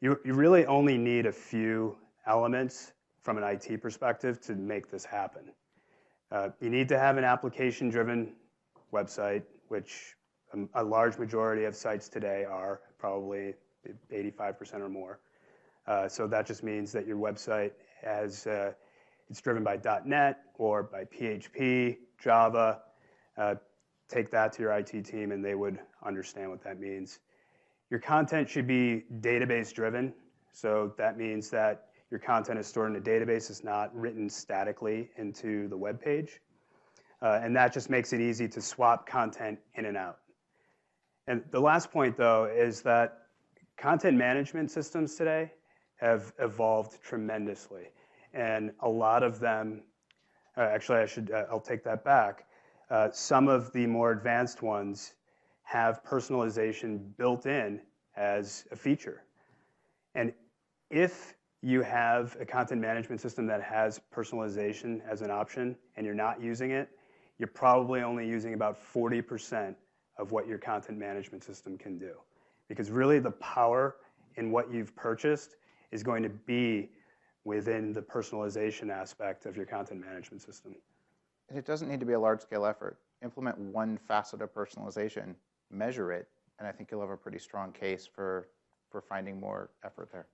You really only need a few elements from an IT perspective to make this happen. You need to have an application-driven website, which a large majority of sites today are, probably 85% or more. So that just means that your website it's driven by .NET or by PHP, Java. Take that to your IT team and they would understand what that means. Your content should be database-driven. So that means that your content is stored in a database. It's not written statically into the web page. And that just makes it easy to swap content in and out. And the last point, though, is that content management systems today have evolved tremendously. And a lot of them, actually, I'll take that back. Some of the more advanced ones have personalization built in as a feature. And if you have a content management system that has personalization as an option and you're not using it, you're probably only using about 40% of what your content management system can do. Because really the power in what you've purchased is going to be within the personalization aspect of your content management system. And it doesn't need to be a large-scale effort. Implement one facet of personalization, measure it, and I think you'll have a pretty strong case for finding more effort there.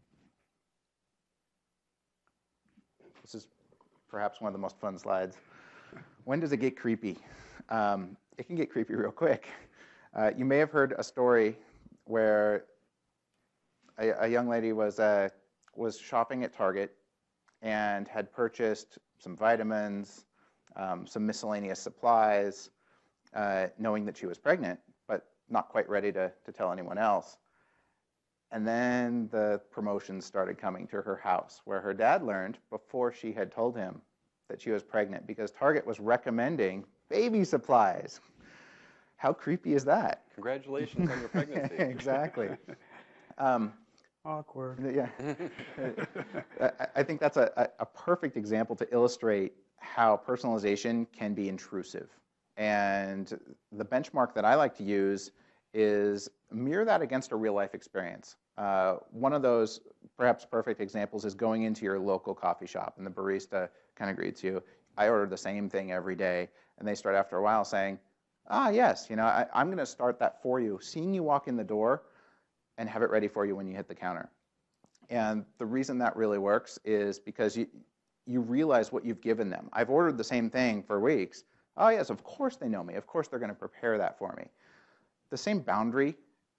This is perhaps one of the most fun slides. When does it get creepy? It can get creepy real quick. You may have heard a story where a young lady was shopping at Target and had purchased some vitamins, some miscellaneous supplies, knowing that she was pregnant, but not quite ready to tell anyone else. And then the promotions started coming to her house, where her dad learned before she had told him that she was pregnant, because Target was recommending baby supplies. How creepy is that? Congratulations on your pregnancy. Exactly. Awkward. Yeah. I think that's a perfect example to illustrate how personalization can be intrusive. And the benchmark that I like to use is mirror that against a real life experience. One of those perhaps perfect examples is going into your local coffee shop and the barista kind of greets you. I order the same thing every day, and they start after a while saying, yes, I'm going to start that for you, seeing you walk in the door and have it ready for you when you hit the counter. And the reason that really works is because you realize what you've given them. I've ordered the same thing for weeks. Oh yes, of course they know me. Of course they're going to prepare that for me. The same boundary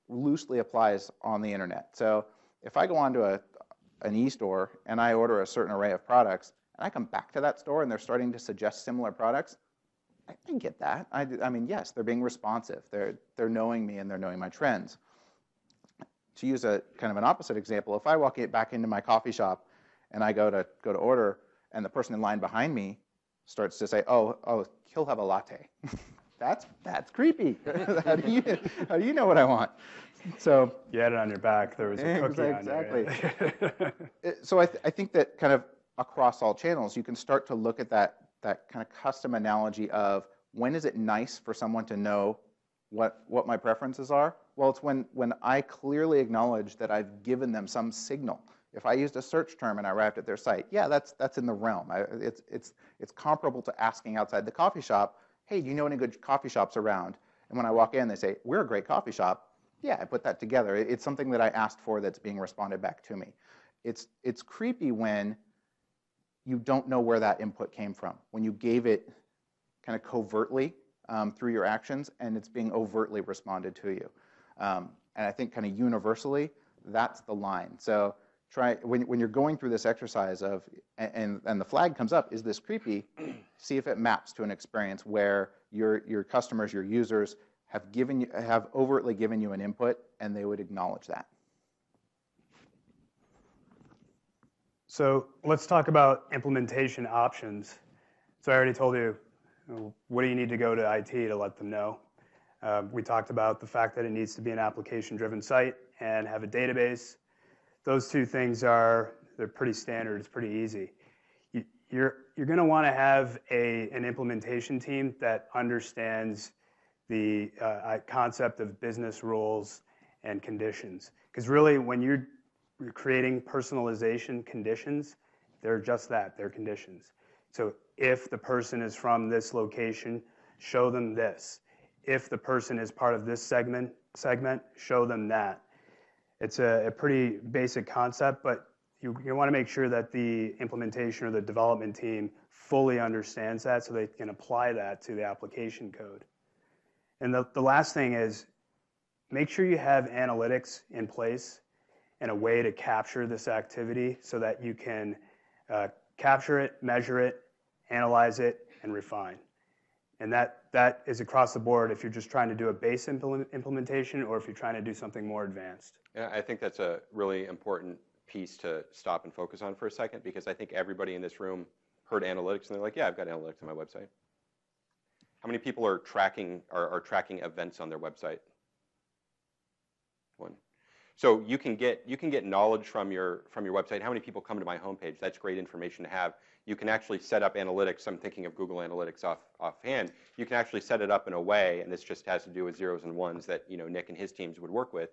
loosely applies on the internet. So if I go onto an e-store and I order a certain array of products, and I come back to that store and they're starting to suggest similar products, I get that. I mean, yes, they're being responsive. They're knowing me and they're knowing my trends. To use a kind of an opposite example, if I walk back into my coffee shop and I go to order, and the person in line behind me starts to say, oh, he'll have a latte. That's creepy. How do you know what I want? So you had it on your back. There was a cookie on there. So I think that kind of across all channels, you can start to look at that kind of custom analogy of when is it nice for someone to know what my preferences are? Well, it's when I clearly acknowledge that I've given them some signal. If I used a search term and I arrived at their site, yeah, that's in the realm. It's comparable to asking outside the coffee shop, hey, do you know any good coffee shops around? And when I walk in, they say, we're a great coffee shop. Yeah, I put that together. It's something that I asked for that's being responded back to me. It's creepy when you don't know where that input came from, when you gave it kind of covertly through your actions and it's being overtly responded to you. And I think kind of universally, that's the line. So try when you're going through this exercise of, and the flag comes up, is this creepy? See if it maps to an experience where your customers, your users have overtly given you an input and they would acknowledge that. So let's talk about implementation options. So I already told you, what do you need to go to IT to let them know? We talked about the fact that it needs to be an application-driven site and have a database. Those two things they're pretty standard. It's pretty easy. You're going to want to have an implementation team that understands the concept of business rules and conditions. Because really, when you're creating personalization conditions, they're just that, they're conditions. So if the person is from this location, show them this. If the person is part of this segment, show them that. It's a pretty basic concept, but you want to make sure that the implementation or the development team fully understands that so they can apply that to the application code. And the last thing is, make sure you have analytics in place and a way to capture this activity so that you can capture it, measure it, analyze it, and refine. And that is across the board if you're just trying to do a base implementation or if you're trying to do something more advanced. Yeah, I think that's a really important piece to stop and focus on for a second, because I think everybody in this room heard analytics and they're like, yeah, I've got analytics on my website. How many people are tracking events on their website? One. So you can get knowledge from your website. How many people come to my homepage? That's great information to have. You can actually set up analytics. I'm thinking of Google Analytics offhand. You can actually set it up in a way, and this just has to do with zeros and ones that Nick and his teams would work with.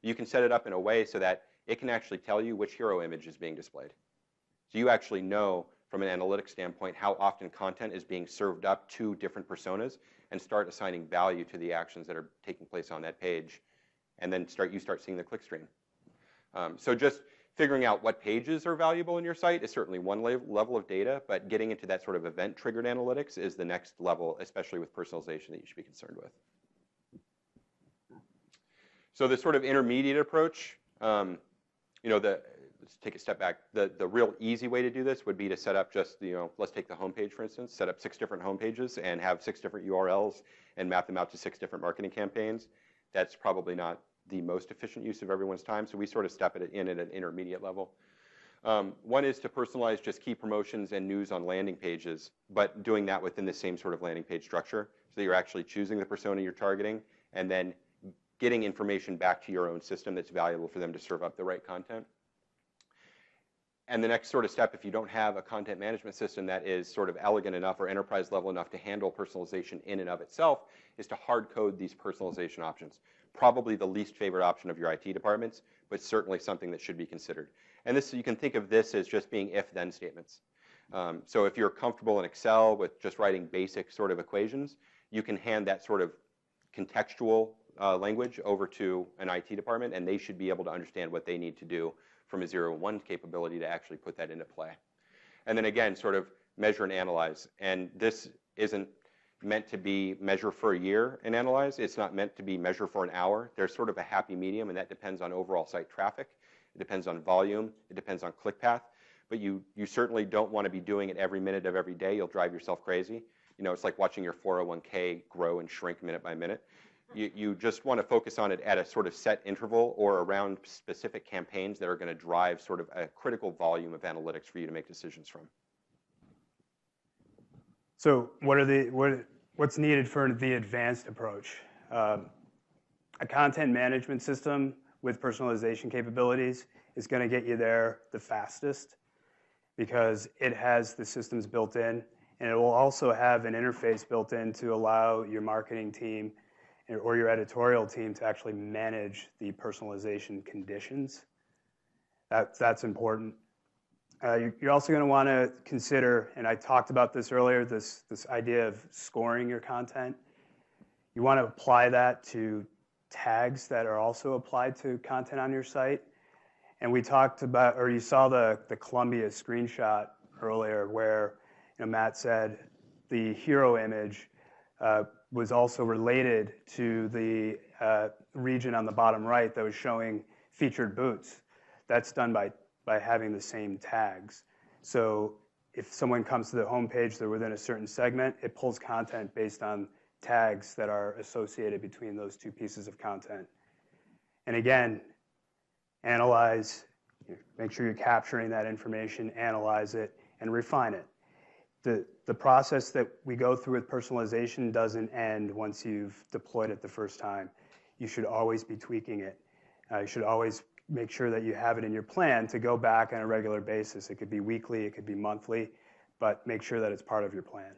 You can set it up in a way so that it can actually tell you which hero image is being displayed. So you actually know from an analytics standpoint how often content is being served up to different personas, and start assigning value to the actions that are taking place on that page, and then you start seeing the click stream. So just figuring out what pages are valuable in your site is certainly one level of data, but getting into that sort of event-triggered analytics is the next level, especially with personalization, that you should be concerned with. So the sort of intermediate approach, let's take a step back. The real easy way to do this would be to set up just, let's take the homepage, for instance, set up 6 different homepages and have 6 different URLs and map them out to 6 different marketing campaigns. That's probably not the most efficient use of everyone's time, so we sort of step it in at an intermediate level. One is to personalize just key promotions and news on landing pages, but doing that within the same sort of landing page structure, so that you're actually choosing the persona you're targeting and then getting information back to your own system that's valuable for them to serve up the right content. And the next sort of step, if you don't have a content management system that is sort of elegant enough or enterprise level enough to handle personalization in and of itself, is to hard code these personalization options. Probably the least favorite option of your IT departments, but certainly something that should be considered. And this, you can think of this as just being if-then statements. So if you're comfortable in Excel with just writing basic sort of equations, you can hand that sort of contextual language over to an IT department, and they should be able to understand what they need to do from a 0 and 1 capability to actually put that into play. And then again, sort of measure and analyze. And this isn't meant to be measure for a year and analyze. It's not meant to be measure for an hour. There's sort of a happy medium, and that depends on overall site traffic. It depends on volume. It depends on click path. But you certainly don't want to be doing it every minute of every day. You'll drive yourself crazy. You know, it's like watching your 401k grow and shrink minute by minute. You just want to focus on it at a sort of set interval or around specific campaigns that are going to drive sort of a critical volume of analytics for you to make decisions from. So what's needed for the advanced approach? A content management system with personalization capabilities is going to get you there the fastest because it has the systems built in, and it will also have an interface built in to allow your marketing team or your editorial team to actually manage the personalization conditions. That's important. You're also going to want to consider, and I talked about this earlier, this idea of scoring your content. You want to apply that to tags that are also applied to content on your site. And we talked about, or you saw the Columbia screenshot earlier where Matt said the hero image was also related to the region on the bottom right that was showing featured boots. That's done by having the same tags. So if someone comes to the homepage, they're within a certain segment, it pulls content based on tags that are associated between those two pieces of content. And again, analyze, make sure you're capturing that information, analyze it, and refine it. The process that we go through with personalization doesn't end once you've deployed it the first time. You should always be tweaking it. You should always make sure that you have it in your plan to go back on a regular basis. It could be weekly, it could be monthly, but make sure that it's part of your plan.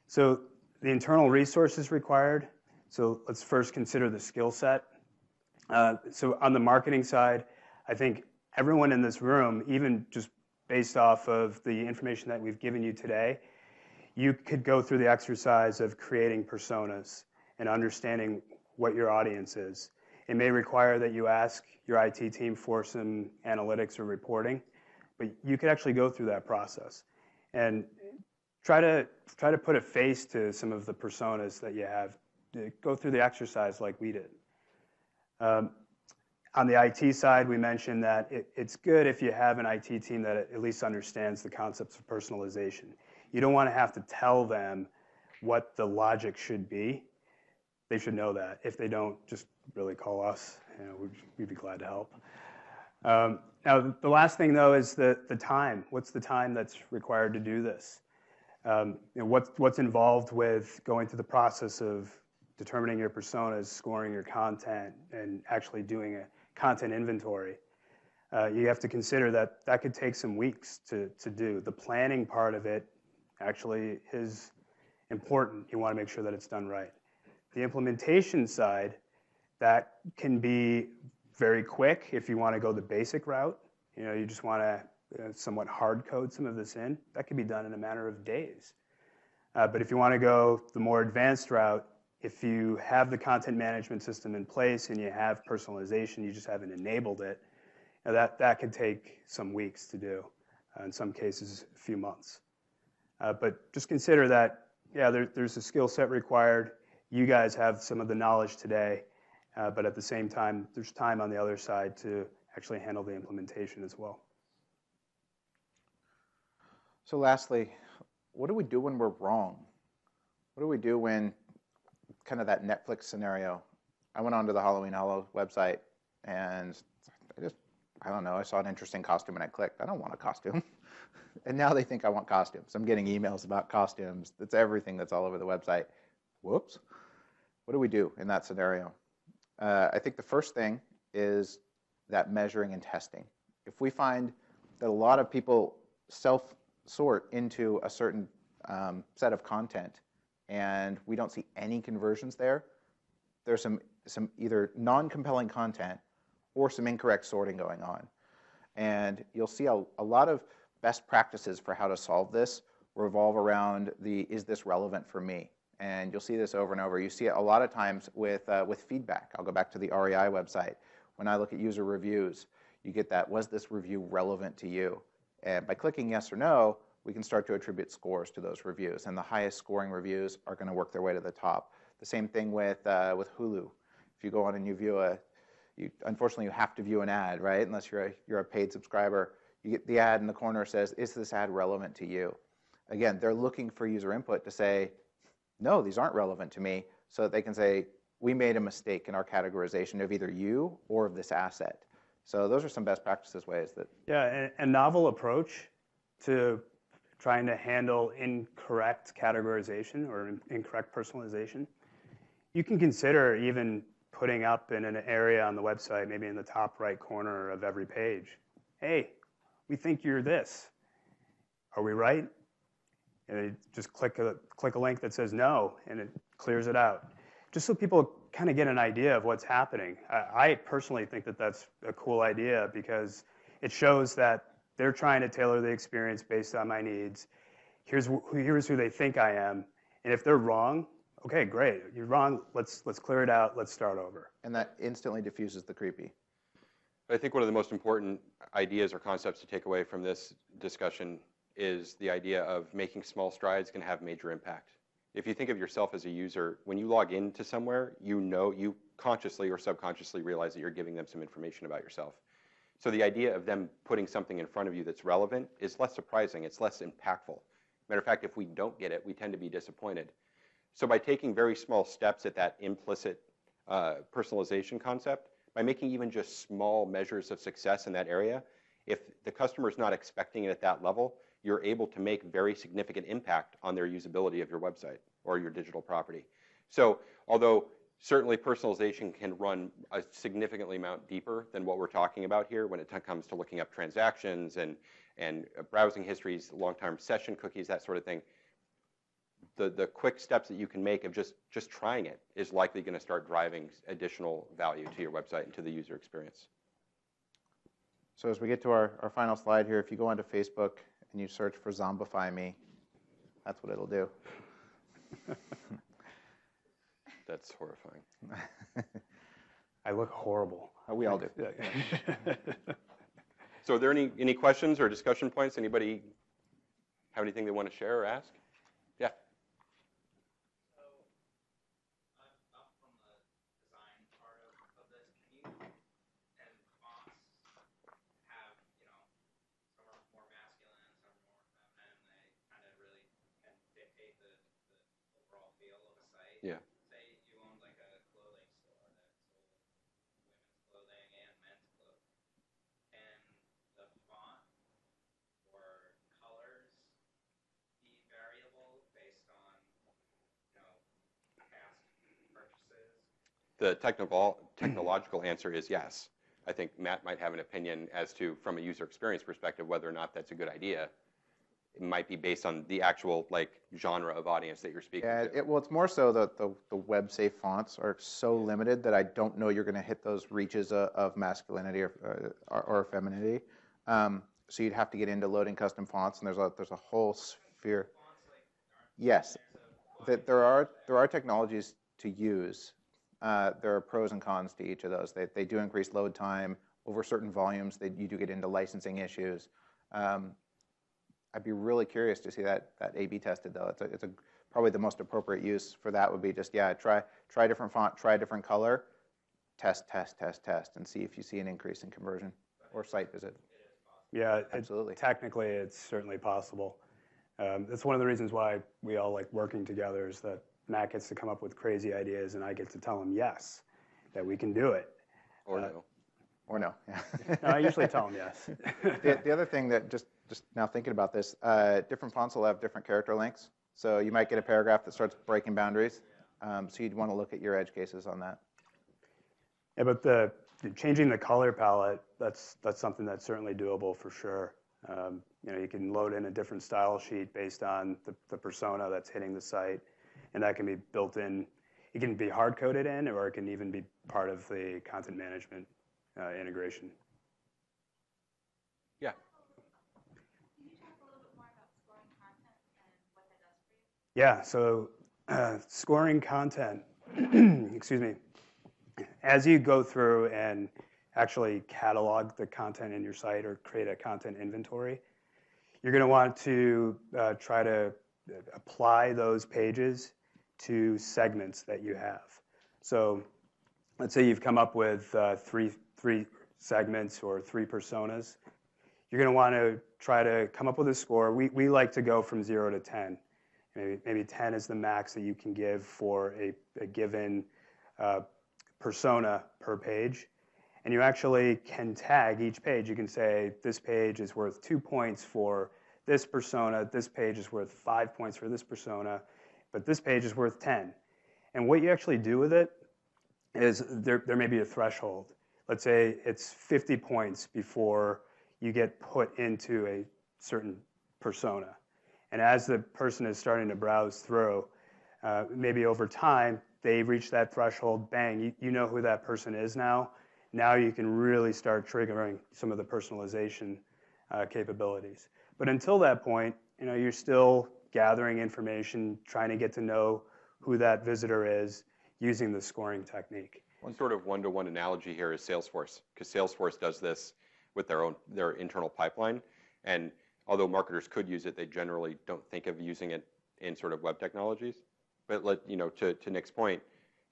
So the internal resources required. So let's first consider the skill set. So on the marketing side, I think everyone in this room, even just based off of the information that we've given you today, you could go through the exercise of creating personas and understanding what your audience is. It may require that you ask your IT team for some analytics or reporting, but you could actually go through that process and try to put a face to some of the personas that you have. Go through the exercise like we did. On the IT side, we mentioned that it's good if you have an IT team that at least understands the concepts of personalization. You don't want to have to tell them what the logic should be. They should know that. If they don't, just really call us. We'd be glad to help. Now, the last thing, though, is the time. What's the time that's required to do this? What's involved with going through the process of determining your personas, scoring your content, and actually doing a content inventory? You have to consider that could take some weeks to do. The planning part of it actually is important. You want to make sure that it's done right. The implementation side, that can be very quick if you want to go the basic route. You just want to somewhat hard code some of this in. That can be done in a matter of days. But if you want to go the more advanced route, if you have the content management system in place and you have personalization, you just haven't enabled it, that could take some weeks to do, in some cases a few months. But just consider that, there's a skill set required. You guys have some of the knowledge today, but at the same time, there's time on the other side to actually handle the implementation as well. So lastly, what do we do when we're wrong? What do we do when, kind of that Netflix scenario, I went onto the Halloween Hollow website and I don't know, I saw an interesting costume and I clicked. I don't want a costume. And now they think I want costumes. I'm getting emails about costumes. That's everything that's all over the website. Whoops. What do we do in that scenario? I think the first thing is that measuring and testing. If we find that a lot of people self-sort into a certain set of content and we don't see any conversions there, there's some either non-compelling content or some incorrect sorting going on. And you'll see a lot of best practices for how to solve this revolve around is this relevant for me? And you'll see this over and over. You see it a lot of times with feedback. I'll go back to the REI website. When I look at user reviews, you get that, was this review relevant to you? And by clicking yes or no, we can start to attribute scores to those reviews. And the highest scoring reviews are going to work their way to the top. The same thing with Hulu. If you go on and you view unfortunately you have to view an ad, right? Unless you're a paid subscriber. You get the ad in the corner says, is this ad relevant to you? Again, they're looking for user input to say, no, these aren't relevant to me, so that they can say, we made a mistake in our categorization of either you or of this asset. So those are some best practices ways that... Yeah, a novel approach to trying to handle incorrect categorization or incorrect personalization. You can consider even putting up in an area on the website, maybe in the top right corner of every page, hey, we think you're this. Are we right? And you just click a link that says no, and it clears it out. Just so people kind of get an idea of what's happening. I personally think that that's a cool idea because it shows that they're trying to tailor the experience based on my needs. Here's who they think I am, and if they're wrong, okay, great. You're wrong. Let's clear it out. Let's start over. And that instantly diffuses the creepy. I think one of the most important ideas or concepts to take away from this discussion is the idea of making small strides can have major impact. If you think of yourself as a user, when you log into somewhere, you consciously or subconsciously realize that you're giving them some information about yourself. So the idea of them putting something in front of you that's relevant is less surprising. It's less impactful. Matter of fact, if we don't get it, we tend to be disappointed. So by taking very small steps at that implicit personalization concept, by making even just small measures of success in that area, if the customer is not expecting it at that level, you're able to make very significant impact on their usability of your website or your digital property. So although certainly personalization can run a significantly amount deeper than what we're talking about here when it comes to looking up transactions and browsing histories, long-term session cookies, that sort of thing, the quick steps that you can make of just trying it is likely going to start driving additional value to your website and to the user experience. So as we get to our final slide here, if you go onto Facebook and you search for Zombify Me, that's what it'll do. That's horrifying. I look horrible. We all do. So are there any questions or discussion points? Anybody have anything they want to share or ask? Yeah. So up from the design part of this, can you and fonts have, some are more masculine, some are more feminine, and they kind of really can dictate the overall feel of a site? Yeah. Say you owned like a clothing store that sold women's clothing and men's clothing, and the font or colors be variable based on, past purchases? The technological answer is yes. I think Matt might have an opinion as to, from a user experience perspective, whether or not that's a good idea. It might be based on the actual genre of audience that you're speaking to. Well, it's more so that the web-safe fonts are so limited that I don't know you're going to hit those reaches of masculinity or femininity. So you'd have to get into loading custom fonts, and there's a whole sphere. Yes, there are technologies to use. There are pros and cons to each of those. They do increase load time over certain volumes. You do get into licensing issues. I'd be really curious to see that A/B tested, though. It's probably the most appropriate use for that would be just, try a different font, try a different color, test, and see if you see an increase in conversion or site visit. Yeah, absolutely. Technically, it's certainly possible. That's one of the reasons why we all like working together is that Matt gets to come up with crazy ideas and I get to tell him yes, that we can do it. Or no. Or no. Yeah. No, I usually tell him yes. The other thing that just now thinking about this, different fonts will have different character lengths. So you might get a paragraph that starts breaking boundaries. So you'd want to look at your edge cases on that. Yeah, but the changing the color palette, that's something that's certainly doable for sure. You can load in a different style sheet based on the persona that's hitting the site, and that can be built in. It can be hard-coded in, or it can even be part of the content management integration. Yeah. Can you talk a little bit more about scoring content and what that does for you? Yeah, so scoring content, excuse me, as you go through and actually catalog the content in your site or create a content inventory, you're going to want to try to apply those pages to segments that you have. So let's say you've come up with three segments or 3 personas. You're going to want to try to come up with a score. We like to go from 0 to 10. Maybe 10 is the max that you can give for a given persona per page. And you actually can tag each page. You can say this page is worth 2 points for this persona, this page is worth 5 points for this persona, but this page is worth 10. And what you actually do with it is there may be a threshold. Let's say it's 50 points before you get put into a certain persona. And as the person is starting to browse through, maybe over time, they reach that threshold, bang, you know who that person is now. Now you can really start triggering some of the personalization capabilities. But until that point, you're still gathering information, trying to get to know who that visitor is using the scoring technique. One sort of one-to-one analogy here is Salesforce, because Salesforce does this with their internal pipeline. And although marketers could use it, they generally don't think of using it in sort of web technologies. But to Nick's point,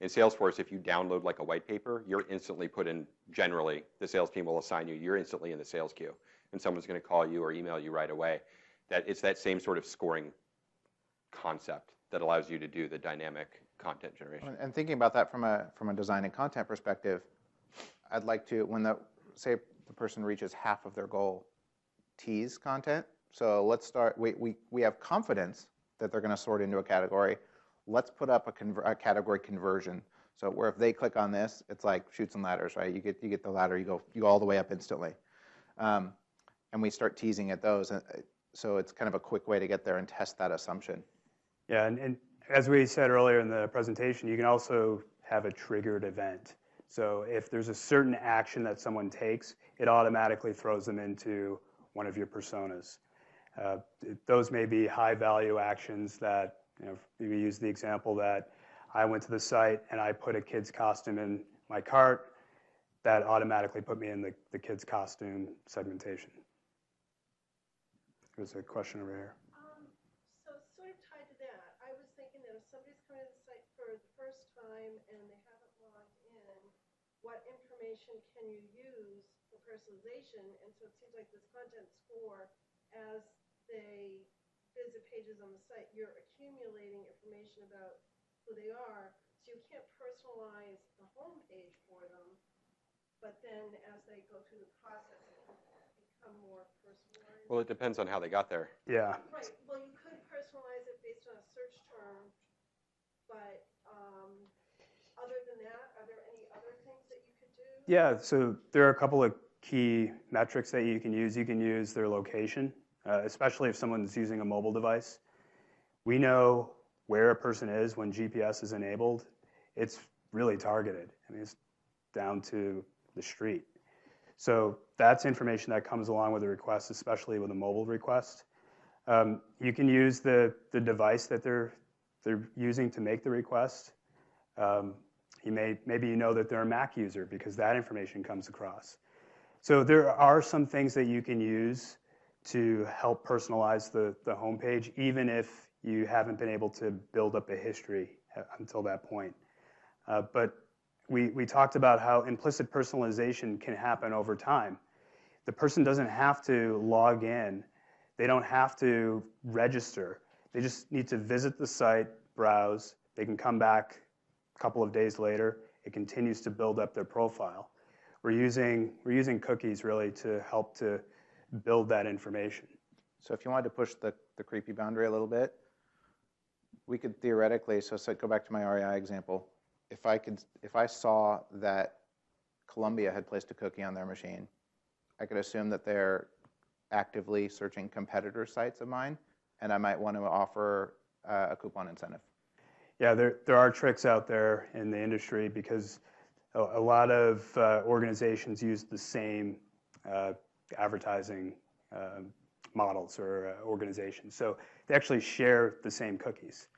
in Salesforce, if you download like a white paper, you're instantly put in, generally, the sales team will assign you, you're instantly in the sales queue. And someone's going to call you or email you right away. It's that same sort of scoring concept that allows you to do the dynamic content generation. And thinking about that from a design and content perspective, I'd like to, say the person reaches half of their goal, tease content. So let's start, we have confidence that they're going to sort into a category. Let's put up a category conversion. So where if they click on this, it's like chutes and ladders, right? You get the ladder, you go all the way up instantly. And we start teasing at those. So it's kind of a quick way to get there and test that assumption. Yeah, and as we said earlier in the presentation, you can also have a triggered event. So if there's a certain action that someone takes, it automatically throws them into one of your personas. Those may be high-value actions that, you use the example that I went to the site and I put a kid's costume in my cart. That automatically put me in the kid's costume segmentation. There's a question over here. So sort of tied to that, I was thinking that if somebody's coming to the site for the first time and they haven't logged in, what information can you use for personalization? And so it seems like this content score, as they visit pages on the site, you're accumulating information about who they are, so you can't personalize the home page for them, but then as they go through the process, it can become more personalized. Well, it depends on how they got there. Yeah. Right. Well, you could personalize it based on a search term, but other than that, are there any other things that you could do? Yeah, so there are a couple of key metrics that you can use. You can use their location, especially if someone's using a mobile device. We know where a person is when GPS is enabled. It's really targeted. I mean, it's down to the street. So that's information that comes along with a request, especially with a mobile request. You can use the device that they're using to make the request. Maybe you know that they're a Mac user because that information comes across. So there are some things that you can use to help personalize the homepage, even if you haven't been able to build up a history until that point. But we talked about how implicit personalization can happen over time. The person doesn't have to log in. They don't have to register. They just need to visit the site, browse. They can come back a couple of days later. It continues to build up their profile. We're using cookies really to help to build that information. So if you wanted to push the creepy boundary a little bit, we could theoretically, so go back to my REI example. If I saw that Columbia had placed a cookie on their machine, I could assume that they're actively searching competitor sites of mine, and I might want to offer a coupon incentive. Yeah, there are tricks out there in the industry because a lot of organizations use the same advertising models or organizations. So they actually share the same cookies.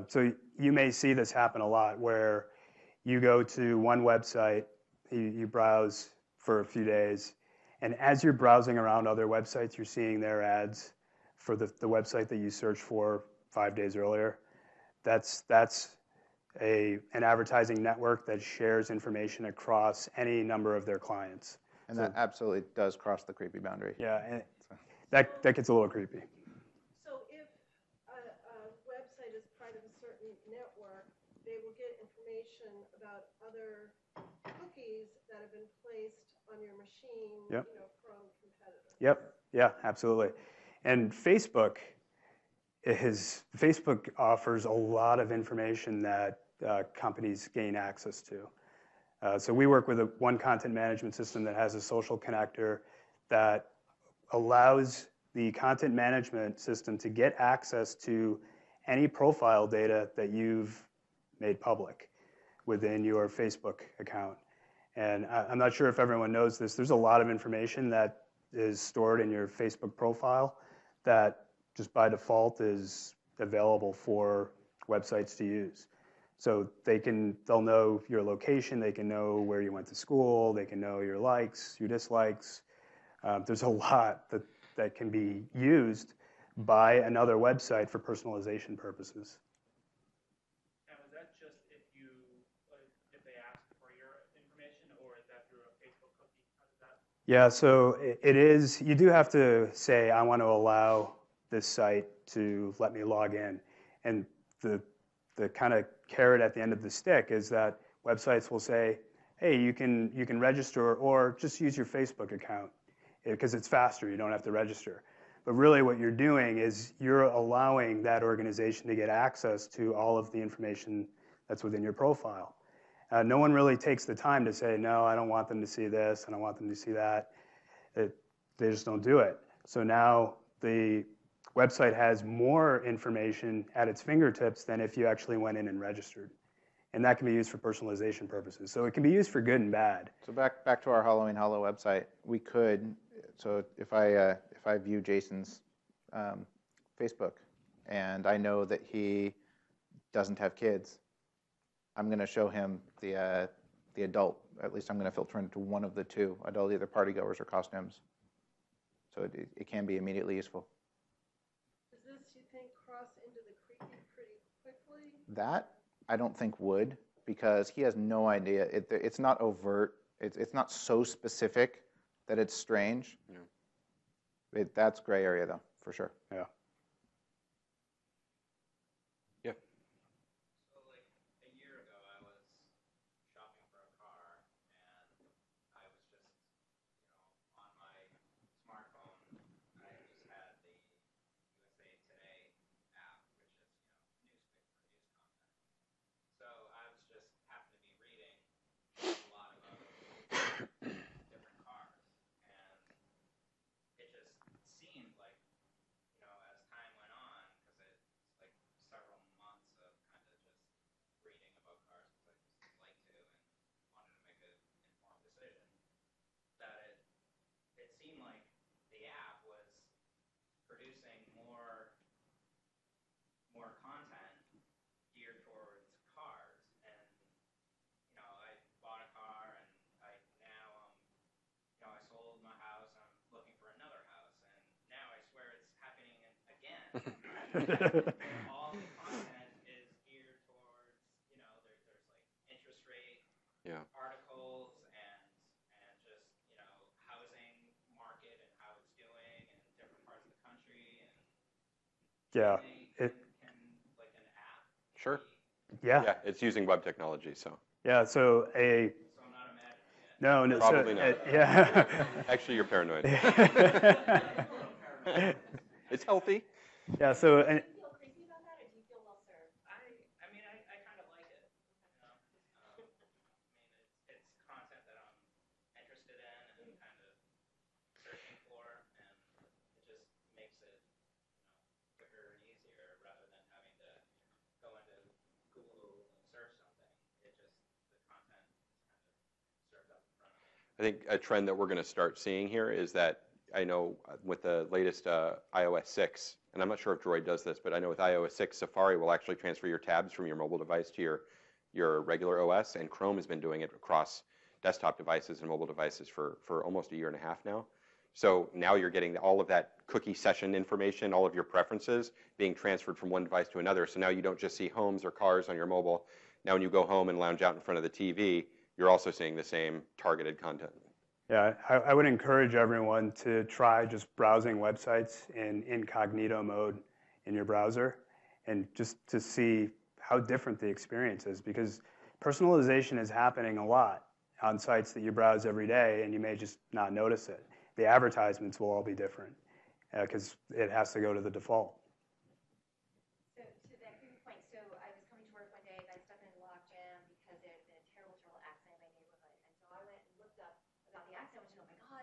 So you may see this happen a lot where you go to one website, you browse for a few days, and as you're browsing around other websites, you're seeing their ads for the website that you searched for 5 days earlier. That's an advertising network that shares information across any number of their clients. And that absolutely does cross the creepy boundary. Yeah, and that gets a little creepy. So if a website is part of a certain network, they will get information about other cookies that have been placed on your machine, Yep. From competitors. Yep. Yeah, absolutely. And Facebook offers a lot of information that companies gain access to. So we work with one content management system that has a social connector that allows the content management system to get access to any profile data that you've made public within your Facebook account. And I'm not sure if everyone knows this. There's a lot of information that is stored in your Facebook profile that just by default is available for websites to use. So they'll know your location, they can know where you went to school, they can know your likes, your dislikes. There's a lot that can be used by another website for personalization purposes. Now, is that just if they ask for your information, or is that through a Facebook cookie? How does that? Yeah, so it is, you do have to say, I want to allow this site to let me log in. And the kind of carrot at the end of the stick is that websites will say, hey, you can register or just use your Facebook account because it's faster, you don't have to register. But really what you're doing is you're allowing that organization to get access to all of the information that's within your profile. No one really takes the time to say, no, I don't want them to see this, I don't want them to see that. They just don't do it. So now the website has more information at its fingertips than if you actually went in and registered. And that can be used for personalization purposes. So it can be used for good and bad. So back to our Halloween Hollow website, we could, so if I view Jason's Facebook and I know that he doesn't have kids, I'm going to show him the adult. At least I'm going to filter into one of the two, adult, either partygoers or costumes. So it can be immediately useful. Does this, you think, cross into the creepy pretty quickly? That I don't think would, because he has no idea. It's not overt. It's not so specific that it's strange. Yeah. That's gray area, though, for sure. Yeah. Yeah. So, like a year ago, I was shopping for a car, and I was just, on my smartphone. I just had the USA Today app, which is, newspaper news content. So I was just happened to be reading a lot about different cars, and it just seemed like, as time went on, because it's like several months of kind of just reading about cars because I just like to and wanted to make an informed decision, that it seemed like the app was producing more content geared towards cars. And I bought a car, and I sold my house, and I'm looking for another house, and now I swear it's happening again. All the content is geared towards, there's like interest rate articles and just, housing market and how it's doing in different parts of the country. And Yeah. can like an app? Sure. Yeah. Yeah, it's using web technology, so. Yeah, so So I'm not imagining it. No, Probably so, not. yeah. Actually, you're paranoid. It's healthy. Yeah, so, Do you feel creepy about that, or do you feel well served? I mean, I kind of like it. It's content that I think a trend that we're going to start seeing here is that I know with the latest iOS 6, and I'm not sure if Droid does this, but I know with iOS 6, Safari will actually transfer your tabs from your mobile device to your regular OS, and Chrome has been doing it across desktop devices and mobile devices for almost a year and a half now. So now you're getting all of that cookie session information, all of your preferences being transferred from one device to another. So now you don't just see homes or cars on your mobile. Now when you go home and lounge out in front of the TV, you're also seeing the same targeted content. Yeah, I would encourage everyone to try just browsing websites in incognito mode in your browser and just to see how different the experience is, because personalization is happening a lot on sites that you browse every day and you may just not notice it. The advertisements will all be different because it has to go to the default. So to that previous point, so I was coming to work one day, got stuck in a log jam because there had been a terrible, terrible accident in my neighborhood. And so I went and looked up about the accident. I went, oh my God,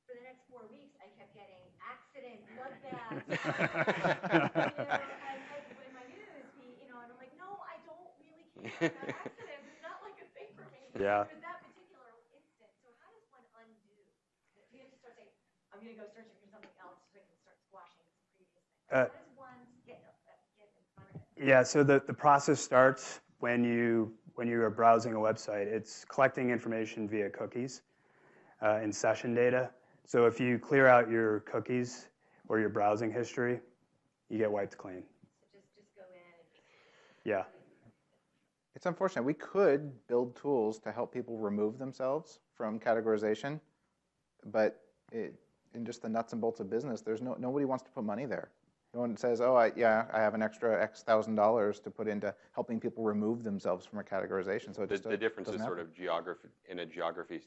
for the next 4 weeks, I kept getting accident, bloodbath. In my news, and I'm like, no, I don't really care about accidents. It's not like a thing for me. Yeah. It was that particular instant. So how does one undo? We have to start saying, I'm going to go searching for something else so I can start squashing some previous things. How does one get in front of it? Yeah, so the process starts when you are browsing a website. It's collecting information via cookies and session data. So if you clear out your cookies or your browsing history, you get wiped clean. So just go in and just... Yeah. It's unfortunate. We could build tools to help people remove themselves from categorization, but in just the nuts and bolts of business, nobody wants to put money there. No one says, oh, I have an extra X $1,000 to put into helping people remove themselves from a categorization. So the difference is sort of geography. In a geography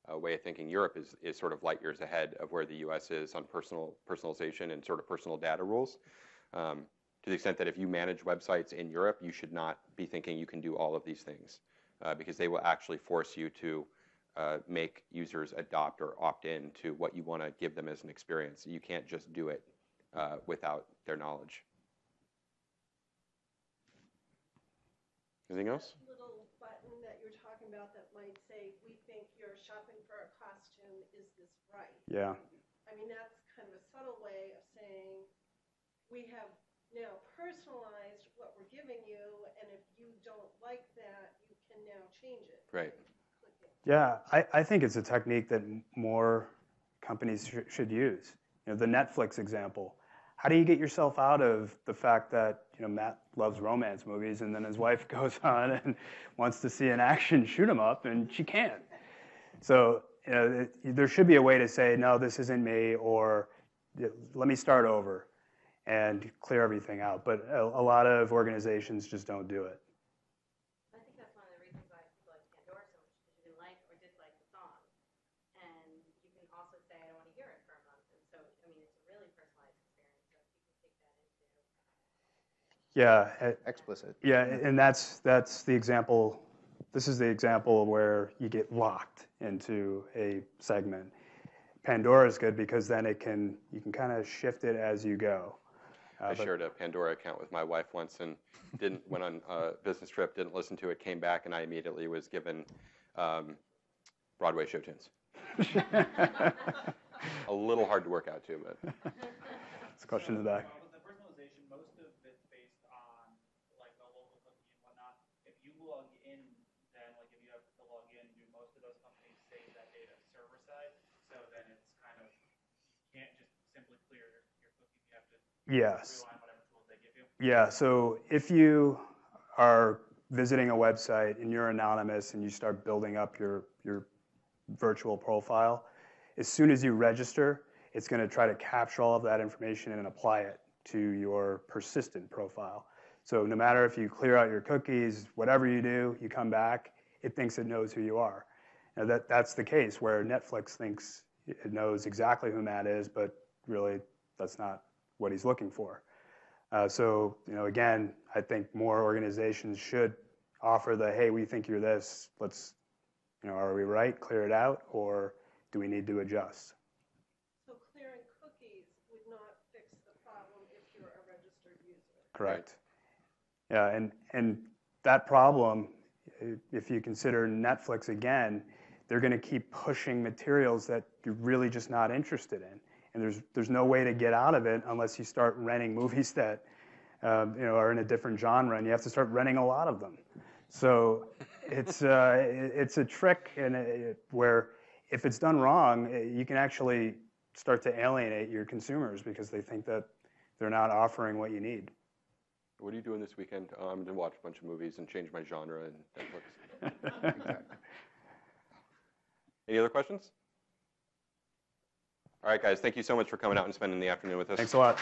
way of thinking, Europe is sort of light years ahead of where the U.S. is on personalization and sort of personal data rules. To the extent that if you manage websites in Europe, you should not be thinking you can do all of these things because they will actually force you to make users adopt or opt in to what you want to give them as an experience. You can't just do it without their knowledge. Anything else? Little button that you're talking about that might say, we think you're shopping for a costume, is this right? Yeah. I mean, that's kind of a subtle way of saying, we have now personalized what we're giving you, and if you don't like that, you can now change it. Right. Yeah, I think it's a technique that more companies should use. The Netflix example. How do you get yourself out of the fact that Matt loves romance movies and then his wife goes on and wants to see an action shoot 'em up and she can't? So there should be a way to say, no, this isn't me, or let me start over and clear everything out. But a lot of organizations just don't do it. I think that's one of the reasons why people like Pandora so much, because you can like or dislike the song. And you can also say, I don't want to hear it for a month. And so, I mean, it's a really personalized experience. So people take that into... Yeah. explicit. Yeah, and that's the example. This is the example where you get locked into a segment. Pandora is good because then you can kind of shift it as you go. I shared a Pandora account with my wife once and went on a business trip, didn't listen to it, came back, and I immediately was given Broadway show tunes. A little hard to work out too, but. It's a question in the back. With the personalization, most of it's based on like the local cookie and whatnot. If you log in, then like if you have to log in, do most of those companies save that data server side? So then it's kind of, you can't just simply clear your cookies. You have to Yes. rely on whatever tools they give you. Yeah, so if you are visiting a website and you're anonymous and you start building up your virtual profile, as soon as you register, it's going to try to capture all of that information and apply it to your persistent profile. So no matter if you clear out your cookies, whatever you do, you come back, it thinks it knows who you are. Now that's the case where Netflix thinks it knows exactly who Matt is, but really that's not what he's looking for. So again, I think more organizations should offer the, hey, we think you're this, let's, are we right, clear it out, or do we need to adjust? So clearing cookies would not fix the problem if you're a registered user. Correct. Yeah, and that problem if you consider Netflix again, they're going to keep pushing materials that you're really just not interested in. And there's no way to get out of it unless you start renting movies that are in a different genre, and you have to start renting a lot of them. So it's a trick, and where if it's done wrong, you can actually start to alienate your consumers because they think that they're not offering what you need. What are you doing this weekend? I'm going to watch a bunch of movies and change my genre and Netflix. Exactly. Any other questions? All right, guys, thank you so much for coming out and spending the afternoon with us. Thanks a lot.